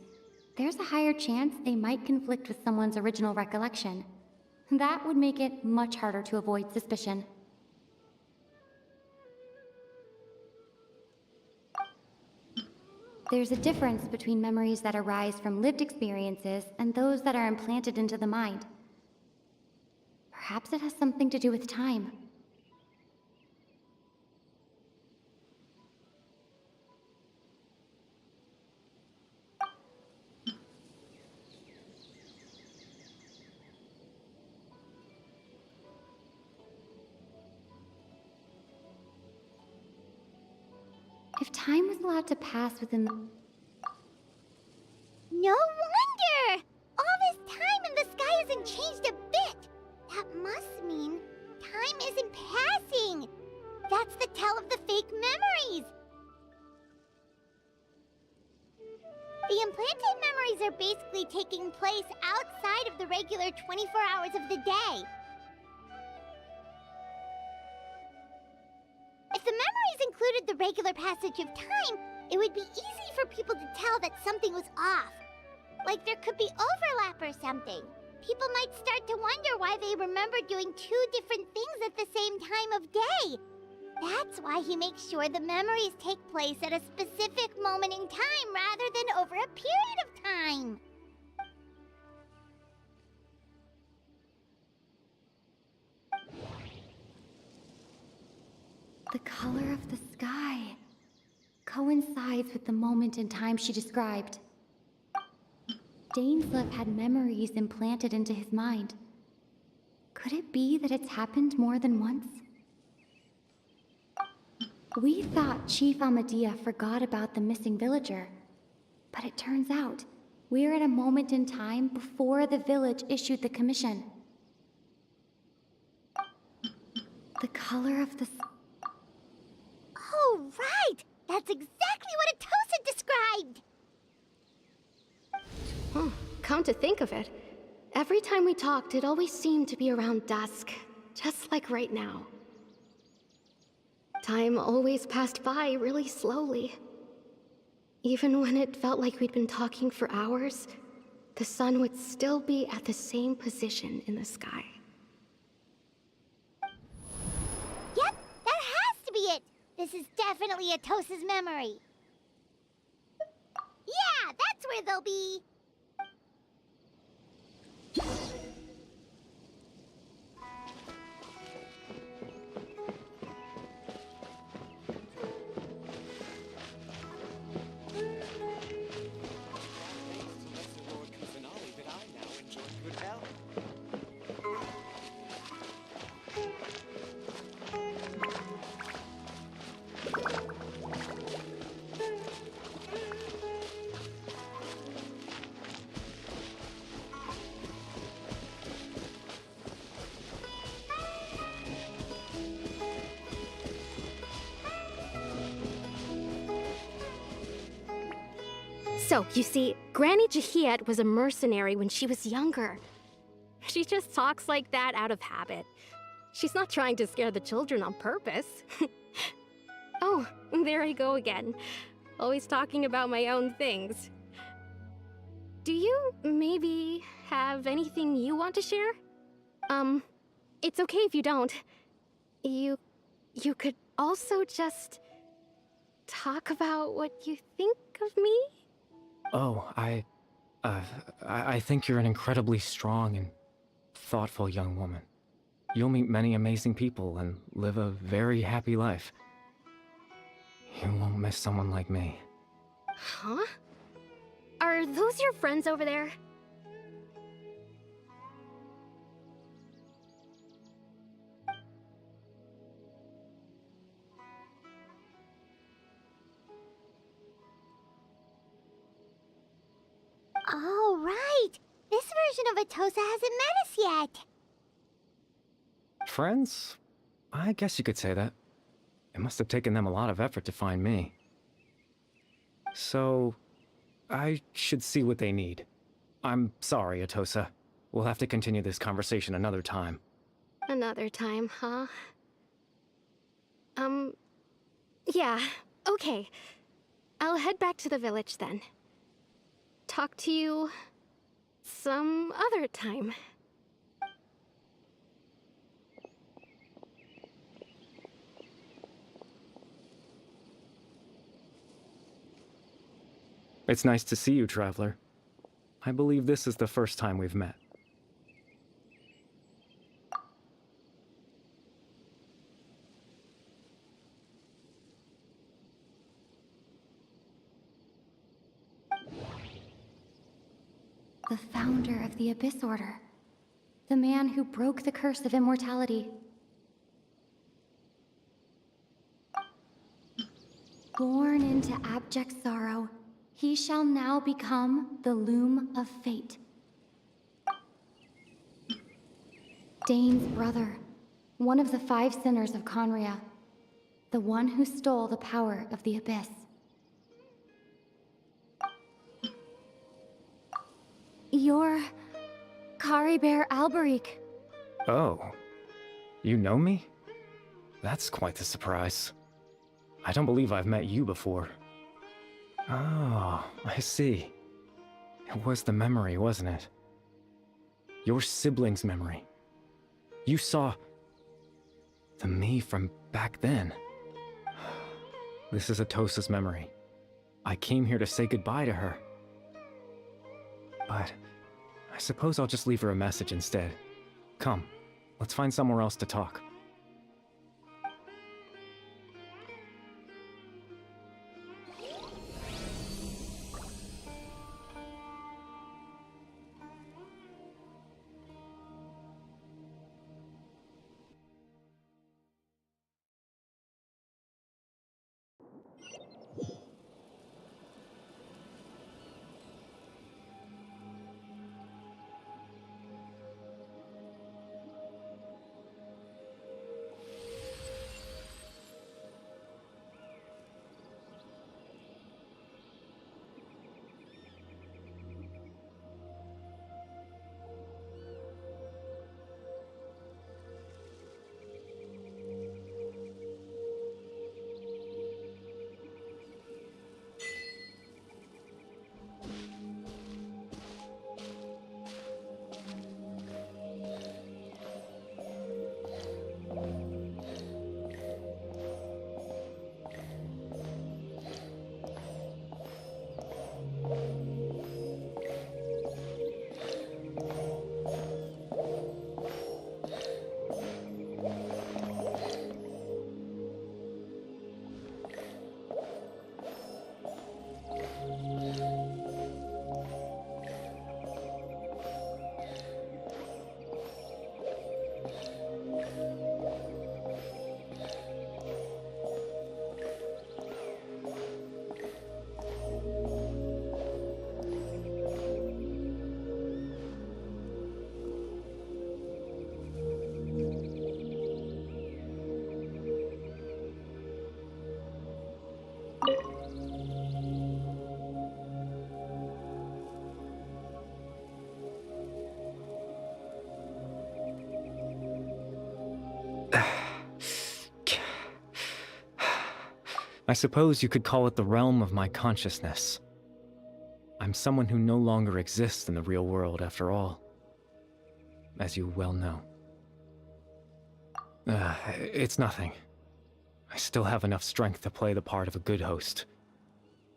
there's a higher chance they might conflict with someone's original recollection. That would make it much harder to avoid suspicion. There's a difference between memories that arise from lived experiences and those that are implanted into the mind. Perhaps it has something to do with time. If time was allowed to pass within the... No wonder! All this time and the sky hasn't changed a bit! That must mean time isn't passing! That's the tell of the fake memories! The implanted memories are basically taking place outside of the regular 24 hours of the day. If the memories included the regular passage of time, it would be easy for people to tell that something was off. Like there could be overlap or something. People might start to wonder why they remember doing two different things at the same time of day. That's why he makes sure the memories take place at a specific moment in time rather than over a period of time. The color of the sky coincides with the moment in time she described. Dainslev had memories implanted into his mind. Could it be that it's happened more than once? We thought Chief Amadea forgot about the missing villager, but it turns out we're at a moment in time before the village issued the commission. The color of the... Oh, right! That's exactly what Atosa described! Oh, come to think of it, every time we talked, it always seemed to be around dusk, just like right now. Time always passed by really slowly. Even when it felt like we'd been talking for hours, the sun would still be at the same position in the sky. Yep, that has to be it! This is definitely Atosa's memory. Yeah, that's where they'll be. So, you see, Granny Jahiet was a mercenary when she was younger. She just talks like that out of habit. She's not trying to scare the children on purpose. Oh, there I go again. Always talking about my own things. Do you maybe have anything you want to share? It's okay if you don't. You could also just talk about what you think of me? Oh, I think you're an incredibly strong and thoughtful young woman. You'll meet many amazing people and live a very happy life. You won't miss someone like me. Huh? Are those your friends over there? Oh, right! This version of Atosa hasn't met us yet! Friends? I guess you could say that. It must have taken them a lot of effort to find me. So, I should see what they need. I'm sorry, Atosa. We'll have to continue this conversation another time. Another time, huh? Yeah, okay. I'll head back to the village then. Talk to you some other time. It's nice to see you, Traveler. I believe this is the first time we've met. The founder of the Abyss Order. The man who broke the curse of immortality. Born into abject sorrow, he shall now become the Loom of Fate. Dane's brother, one of the 5 sinners of Conria. The one who stole the power of the Abyss. You're... Caribert Alberic. Oh. You know me? That's quite the surprise. I don't believe I've met you before. Oh, I see. It was the memory, wasn't it? Your sibling's memory. You saw... the me from back then. This is Atosa's memory. I came here to say goodbye to her. But I suppose I'll just leave her a message instead. Come, let's find somewhere else to talk. I suppose you could call it the realm of my consciousness. I'm someone who no longer exists in the real world, after all, as you well know. It's nothing. I still have enough strength to play the part of a good host.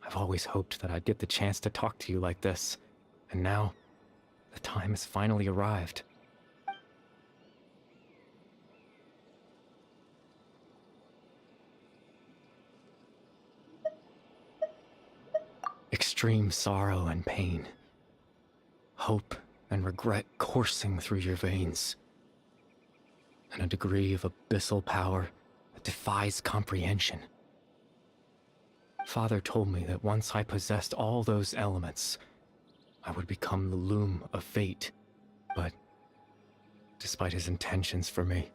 I've always hoped that I'd get the chance to talk to you like this, and now, the time has finally arrived. Extreme sorrow and pain. Hope and regret coursing through your veins. And a degree of abyssal power that defies comprehension. Father told me that once I possessed all those elements, I would become the loom of fate. But, despite his intentions for me,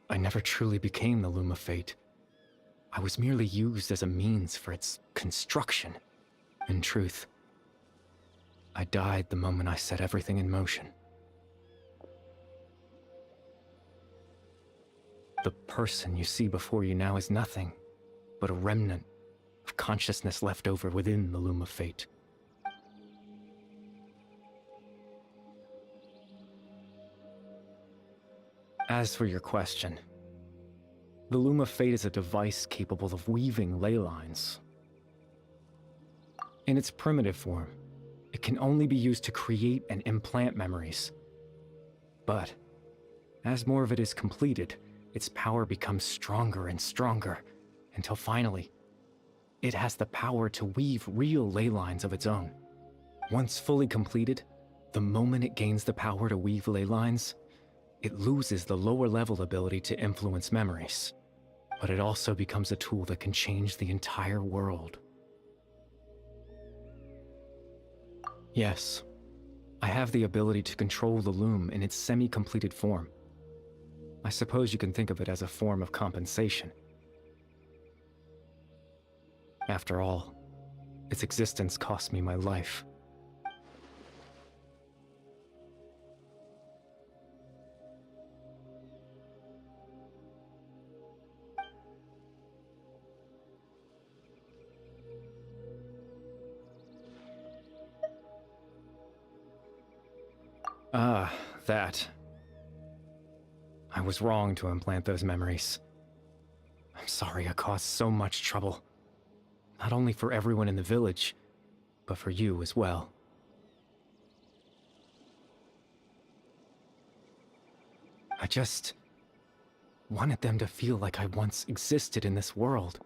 I never truly became the loom of fate. I was merely used as a means for its construction. In truth, I died the moment I set everything in motion. The person you see before you now is nothing but a remnant of consciousness left over within the loom of fate. As for your question, the loom of fate is a device capable of weaving ley lines. In its primitive form, it can only be used to create and implant memories. But, as more of it is completed, its power becomes stronger and stronger, until finally, it has the power to weave real ley lines of its own. Once fully completed, the moment it gains the power to weave ley lines, it loses the lower-level ability to influence memories. But it also becomes a tool that can change the entire world. Yes, I have the ability to control the loom in its semi-completed form. I suppose you can think of it as a form of compensation. After all, its existence cost me my life. Ah, that. I was wrong to implant those memories. I'm sorry I caused so much trouble. Not only for everyone in the village, but for you as well. I just wanted them to feel like I once existed in this world.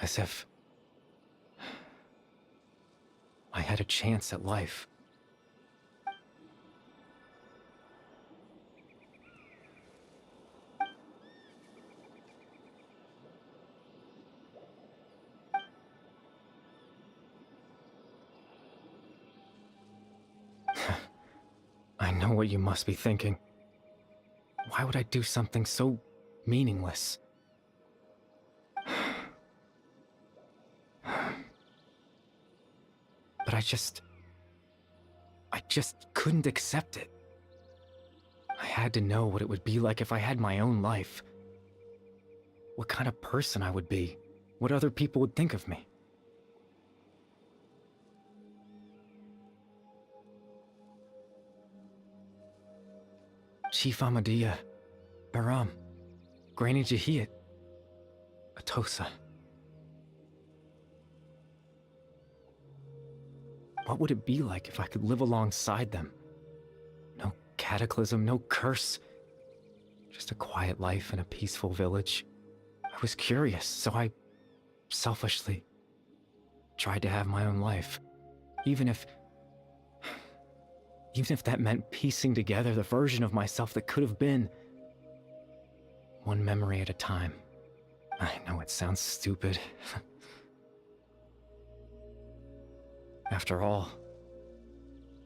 As if I had a chance at life. I know what you must be thinking. Why would I do something so meaningless? But I just couldn't accept it. I had to know what it would be like if I had my own life. What kind of person I would be. What other people would think of me. Chief Ahmadiyya, Baram, Granny Jahiyat, Atosa. What would it be like if I could live alongside them? No cataclysm, no curse. Just a quiet life in a peaceful village. I was curious, so I selfishly tried to have my own life. Even if that meant piecing together the version of myself that could have been. One memory at a time. I know it sounds stupid. After all,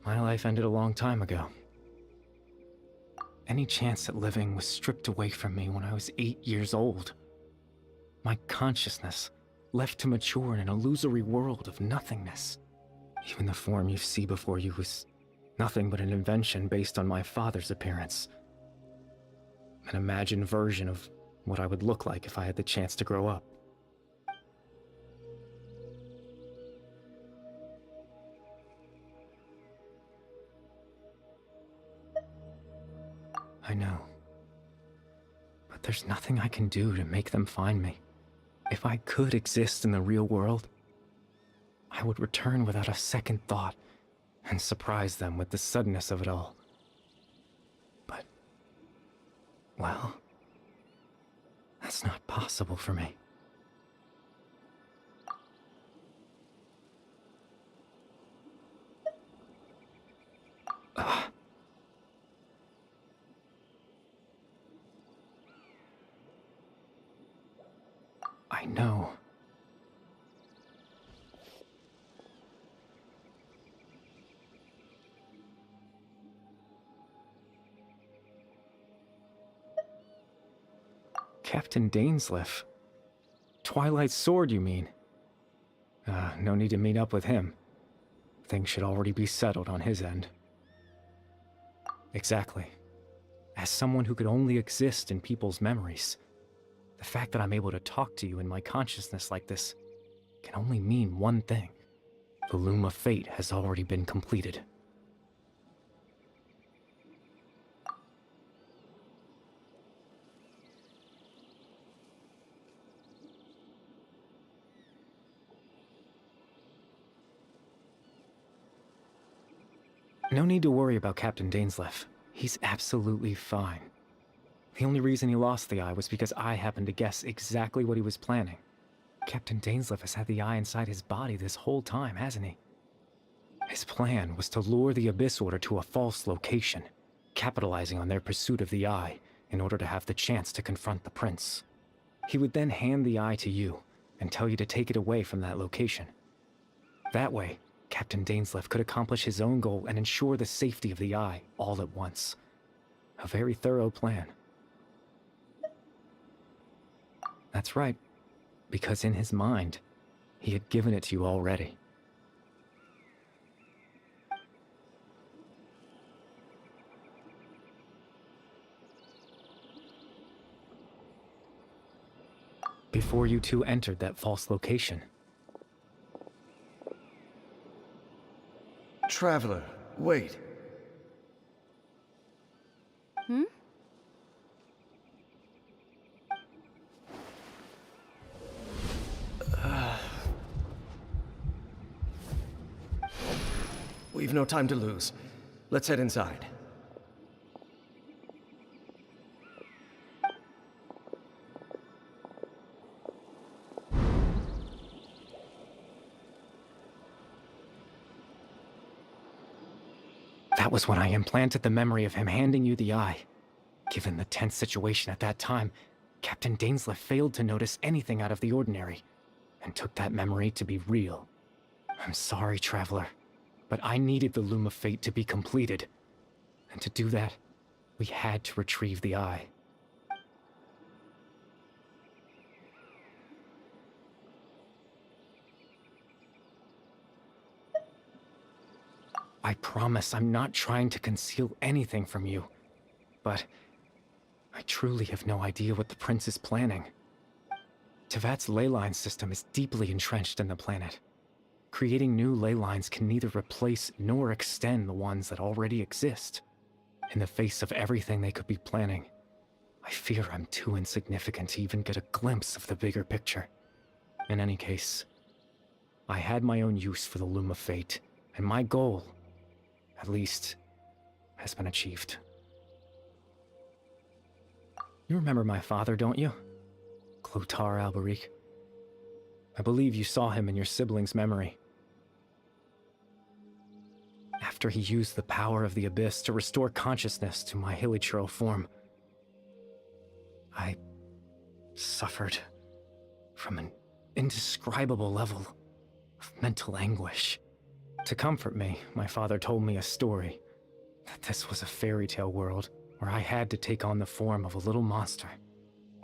my life ended a long time ago. Any chance at living was stripped away from me when I was 8 years old. My consciousness left to mature in an illusory world of nothingness. Even the form you see before you was nothing but an invention based on my father's appearance. An imagined version of what I would look like if I had the chance to grow up. I know. But there's nothing I can do to make them find me. If I could exist in the real world, I would return without a second thought and surprise them with the suddenness of it all. But, well, that's not possible for me. I know. Captain Dainsleif. Twilight Sword, you mean? No need to meet up with him. Things should already be settled on his end. Exactly. As someone who could only exist in people's memories, the fact that I'm able to talk to you in my consciousness like this can only mean one thing. The Loom of Fate has already been completed. No need to worry about Captain Dainsleif. He's absolutely fine. The only reason he lost the eye was because I happened to guess exactly what he was planning. Captain Dainsleif has had the eye inside his body this whole time, hasn't he? His plan was to lure the Abyss Order to a false location, capitalizing on their pursuit of the eye in order to have the chance to confront the prince. He would then hand the eye to you and tell you to take it away from that location. That way, Captain Dainsleif could accomplish his own goal and ensure the safety of the eye all at once. A very thorough plan. That's right, because in his mind, he had given it to you already. Before you two entered that false location. Traveler, wait. Hmm? We've no time to lose. Let's head inside. That was when I implanted the memory of him handing you the eye. Given the tense situation at that time, Captain Dainsleif failed to notice anything out of the ordinary, and took that memory to be real. I'm sorry, Traveler, but I needed the Loom of Fate to be completed. And to do that, we had to retrieve the eye. I promise I'm not trying to conceal anything from you, but I truly have no idea what the Prince is planning. Tevat's ley line system is deeply entrenched in the planet. Creating new ley lines can neither replace nor extend the ones that already exist. In the face of everything they could be planning, I fear I'm too insignificant to even get a glimpse of the bigger picture. In any case, I had my own use for the Loom of Fate, and my goal, at least, has been achieved. You remember my father, don't you? Clotar Alberic. I believe you saw him in your sibling's memory. After he used the power of the Abyss to restore consciousness to my hilichurl form, I suffered from an indescribable level of mental anguish. To comfort me, my father told me a story, that this was a fairy tale world where I had to take on the form of a little monster.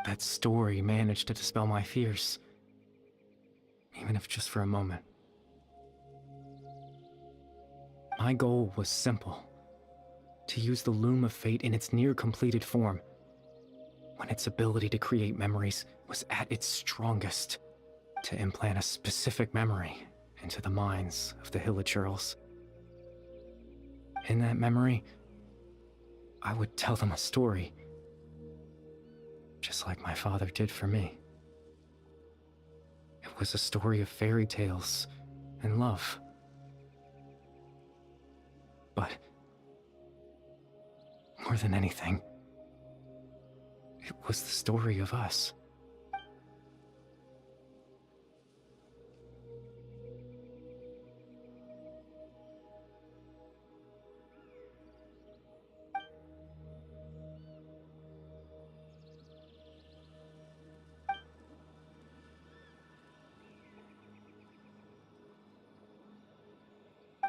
That story managed to dispel my fears, even if just for a moment. My goal was simple, to use the Loom of Fate in its near-completed form. when its ability to create memories was at its strongest, to implant a specific memory into the minds of the Hilichurls. In that memory, I would tell them a story, just like my father did for me. It was a story of fairy tales and love. But more than anything, it was the story of us.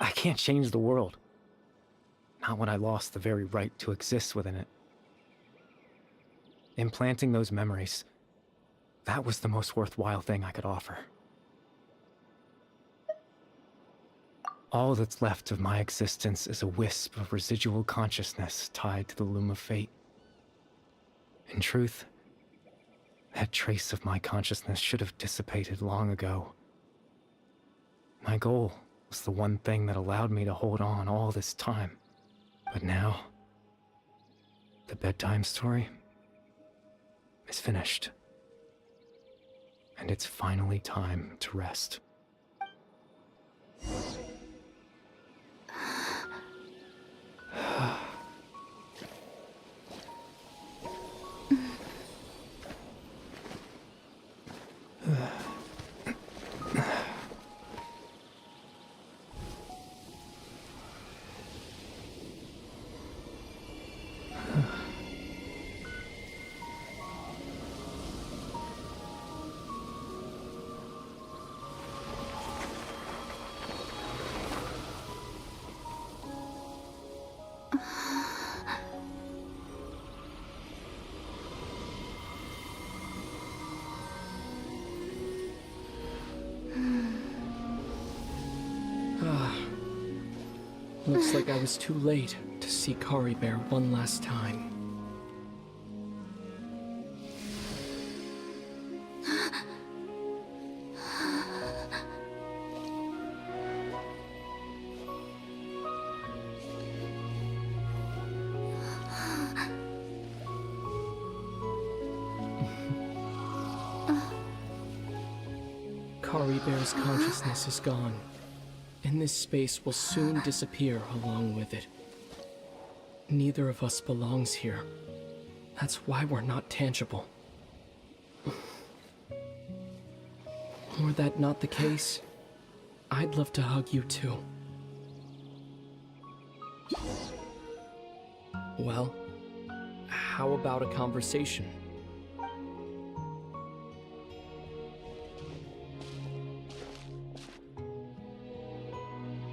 I can't change the world. Not when I lost the very right to exist within it. Implanting those memories, that was the most worthwhile thing I could offer. All that's left of my existence is a wisp of residual consciousness tied to the loom of fate. In truth, that trace of my consciousness should have dissipated long ago. My goal was the one thing that allowed me to hold on all this time. But now, the bedtime story is finished. And it's finally time to rest. Looks like I was too late to see Kari Bear one last time. Kari Bear's consciousness is gone, and this space will soon disappear along with it. Neither of us belongs here. That's why we're not tangible. Were that not the case, I'd love to hug you too. Well, how about a conversation?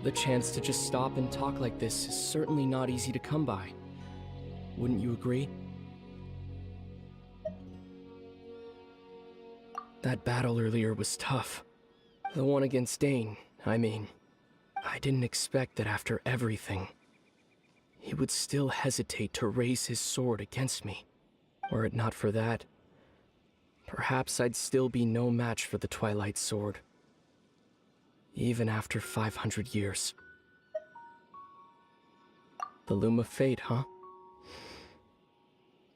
The chance to just stop and talk like this is certainly not easy to come by. Wouldn't you agree? That battle earlier was tough. The one against Dane, I mean. I didn't expect that after everything, he would still hesitate to raise his sword against me. Were it not for that, perhaps I'd still be no match for the Twilight Sword. Even after 500 years. The Loom of Fate, huh?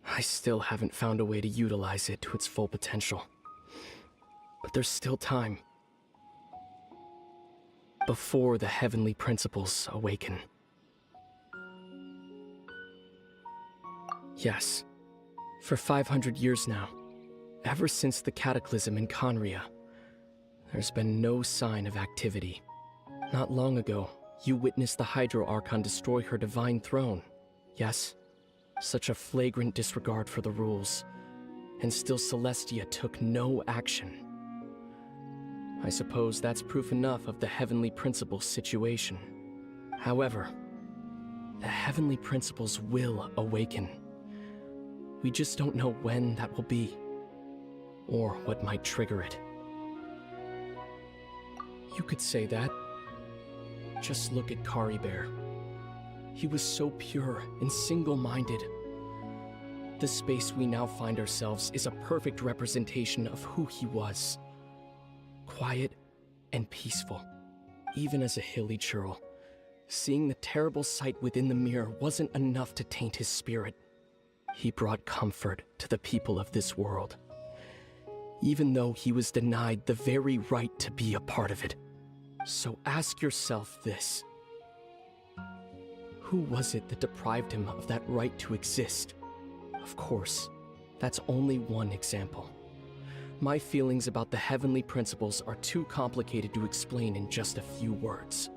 I still haven't found a way to utilize it to its full potential. But there's still time. Before the heavenly principles awaken. Yes, for 500 years now, ever since the cataclysm in Conria, there's been no sign of activity. Not long ago, you witnessed the Hydro Archon destroy her divine throne. Yes? Such a flagrant disregard for the rules. And still Celestia took no action. I suppose that's proof enough of the Heavenly Principles situation. However, the Heavenly Principles will awaken. We just don't know when that will be, or what might trigger it. You could say that. Just look at Kari Bear. He was so pure and single-minded. the space we now find ourselves is a perfect representation of who he was. Quiet and peaceful, even as a hilly churl. Seeing the terrible sight within the mirror wasn't enough to taint his spirit. He brought comfort to the people of this world, even though he was denied the very right to be a part of it. So ask yourself this. Who was it that deprived him of that right to exist? Of course, that's only one example. My feelings about the heavenly principles are too complicated to explain in just a few words.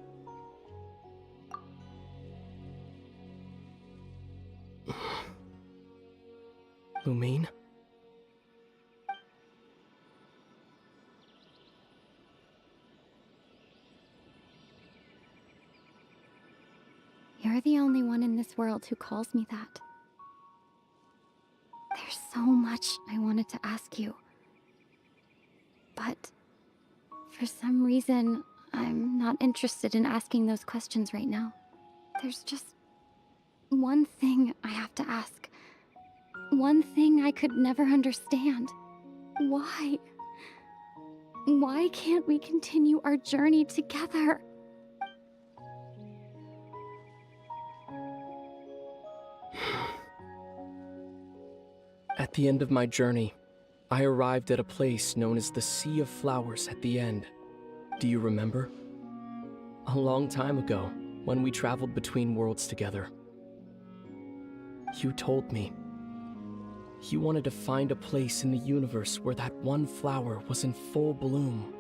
Lumine? You're the only one in this world who calls me that. There's so much I wanted to ask you. But for some reason, I'm not interested in asking those questions right now. There's just one thing I have to ask. One thing I could never understand. Why? Why can't we continue our journey together? At the end of my journey, I arrived at a place known as the Sea of Flowers at the end. Do you remember? A long time ago, when we traveled between worlds together. You told me you wanted to find a place in the universe where that one flower was in full bloom.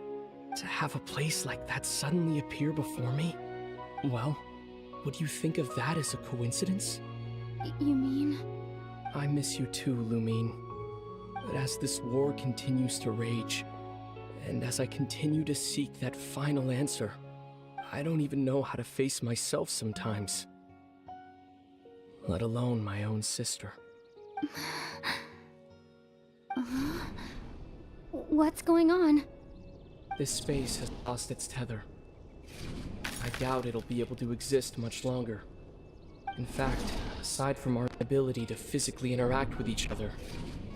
To have a place like that suddenly appear before me? Well, would you think of that as a coincidence? You mean? I miss you too, Lumine. But as this war continues to rage, and as I continue to seek that final answer, I don't even know how to face myself sometimes. Let alone my own sister. What's going on? This space has lost its tether. I doubt it'll be able to exist much longer. In fact, aside from our ability to physically interact with each other,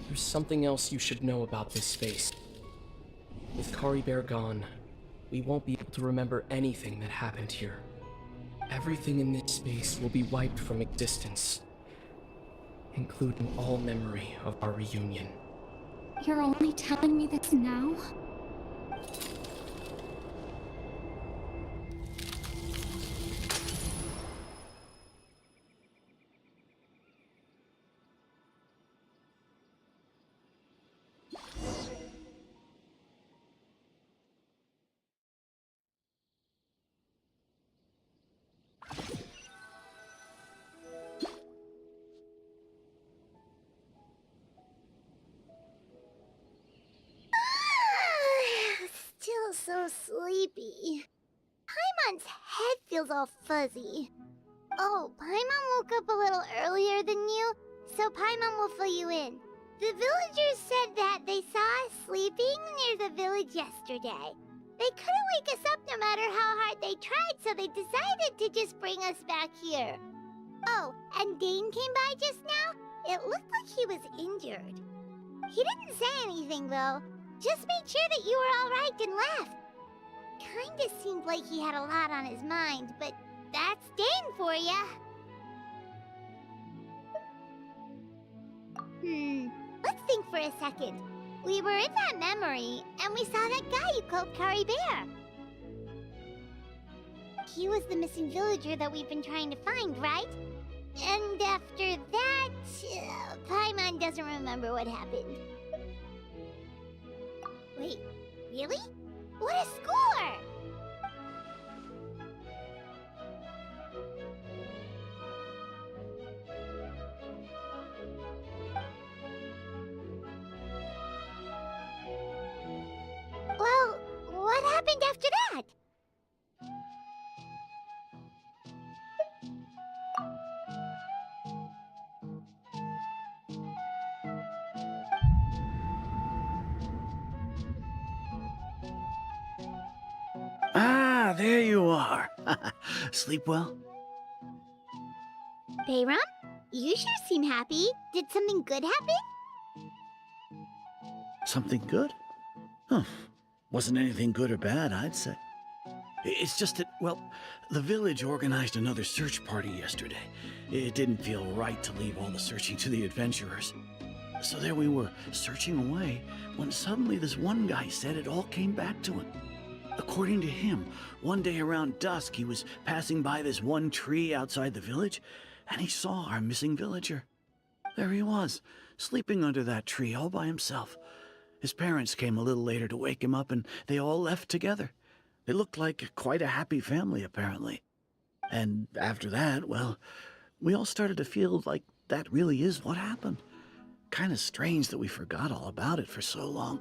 there's something else you should know about this space. With Kari Bear gone, we won't be able to remember anything that happened here. Everything in this space will be wiped from existence, including all memory of our reunion. You're only telling me this now? Still so sleepy. Paimon's head feels all fuzzy. Oh, Paimon woke up a little earlier than you, so Paimon will fill you in. The villagers said that they saw us sleeping near the village yesterday. They couldn't wake us up no matter how hard they tried, so they decided to just bring us back here. Oh, and Dane came by just now. It looked like he was injured. He didn't say anything, though. Just made sure that you were alright and left. Kinda seemed like he had a lot on his mind, but that's Dane for ya. Let's think for a second. We were in that memory, and we saw that guy you called Kari Bear. He was the missing villager that we've been trying to find, right? And after that, Paimon doesn't remember what happened. Wait, really? What a score! Well, what happened after that? Ah, there you are. Sleep well? Bayram? You sure seem happy. Did something good happen? Something good? Huh. Wasn't anything good or bad, I'd say. It's just that, well, the village organized another search party yesterday. It didn't feel right to leave all the searching to the adventurers. So there we were, searching away, when suddenly this one guy said it all came back to him. According to him, one day around dusk, he was passing by this one tree outside the village, and he saw our missing villager. There he was, sleeping under that tree all by himself. His parents came a little later to wake him up, and they all left together. They looked like quite a happy family, apparently. And after that, well, we all started to feel like that really is what happened. Kind of strange that we forgot all about it for so long.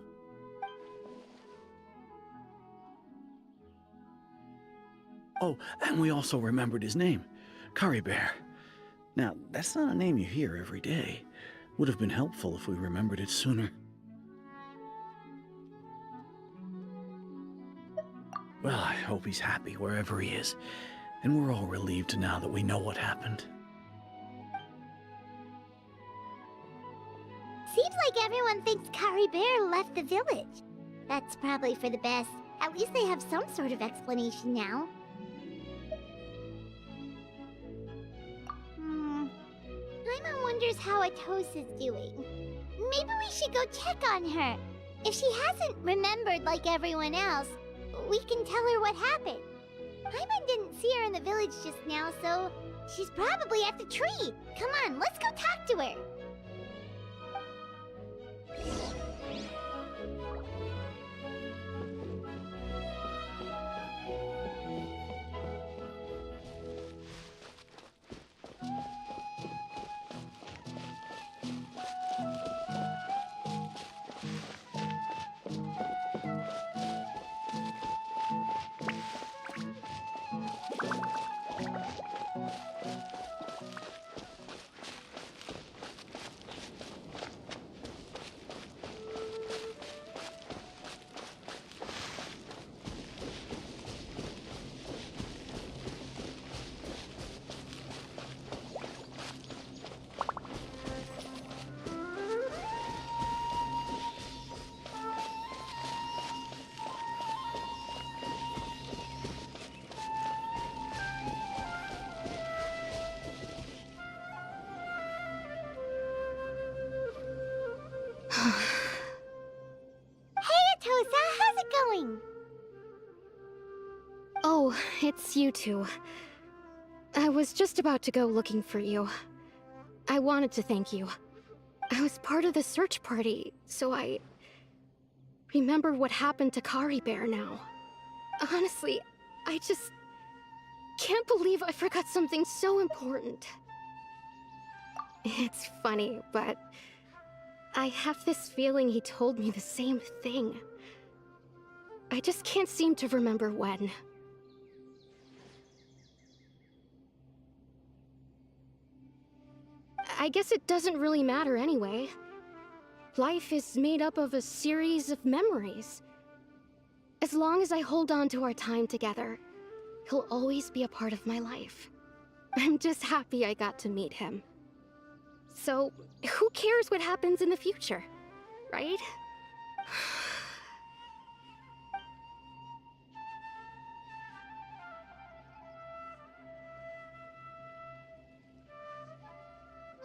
Oh, and we also remembered his name, Curry Bear. Now, that's not a name you hear every day. Would have been helpful if we remembered it sooner. Well, I hope he's happy wherever he is, and we're all relieved now that we know what happened. Seems like everyone thinks Curry Bear left the village. That's probably for the best. At least they have some sort of explanation now. Paimon wonders how Atosa's doing. Maybe we should go check on her. If she hasn't remembered like everyone else, we can tell her what happened. Paimon didn't see her in the village just now, so she's probably at the tree. Come on, let's go talk to her. How's it going? Oh, it's you two. I was just about to go looking for you. I wanted to thank you. I was part of the search party, so I remember what happened to Kari Bear now. Honestly, I just can't believe I forgot something so important. It's funny, but I have this feeling he told me the same thing. I just can't seem to remember when. I guess it doesn't really matter anyway. Life is made up of a series of memories. As long as I hold on to our time together, he'll always be a part of my life. I'm just happy I got to meet him. So, who cares what happens in the future, right?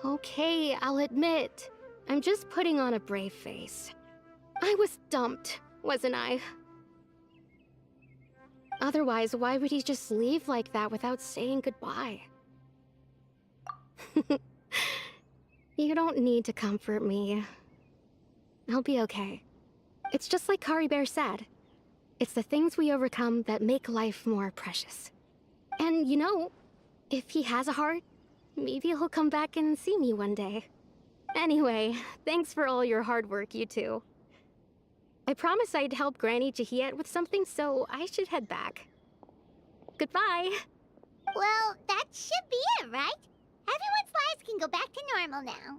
Okay, I'll admit, I'm just putting on a brave face. I was dumped, wasn't I? Otherwise, why would he just leave like that without saying goodbye? You don't need to comfort me. I'll be okay. It's just like Kari Bear said. It's the things we overcome that make life more precious. And you know, if he has a heart, maybe he'll come back and see me one day. Anyway, thanks for all your hard work, you two. I promised I'd help Granny Jahiet with something, so I should head back. Goodbye! Well, that should be it, right? Everyone's lives can go back to normal now.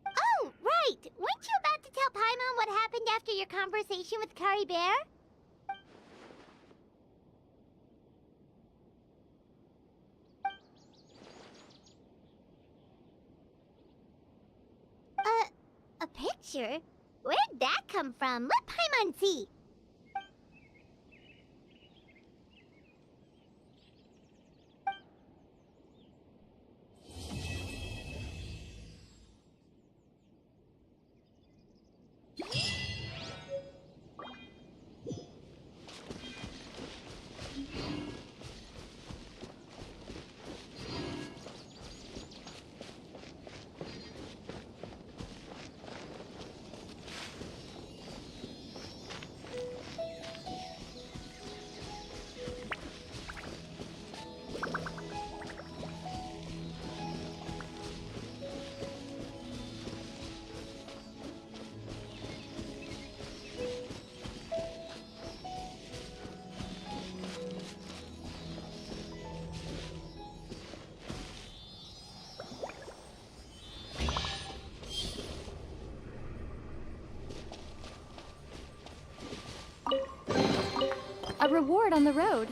Oh, right! Weren't you about to tell Paimon what happened after your conversation with Kari Bear? picture? Where'd that come from? Let Paimon see. A reward on the road.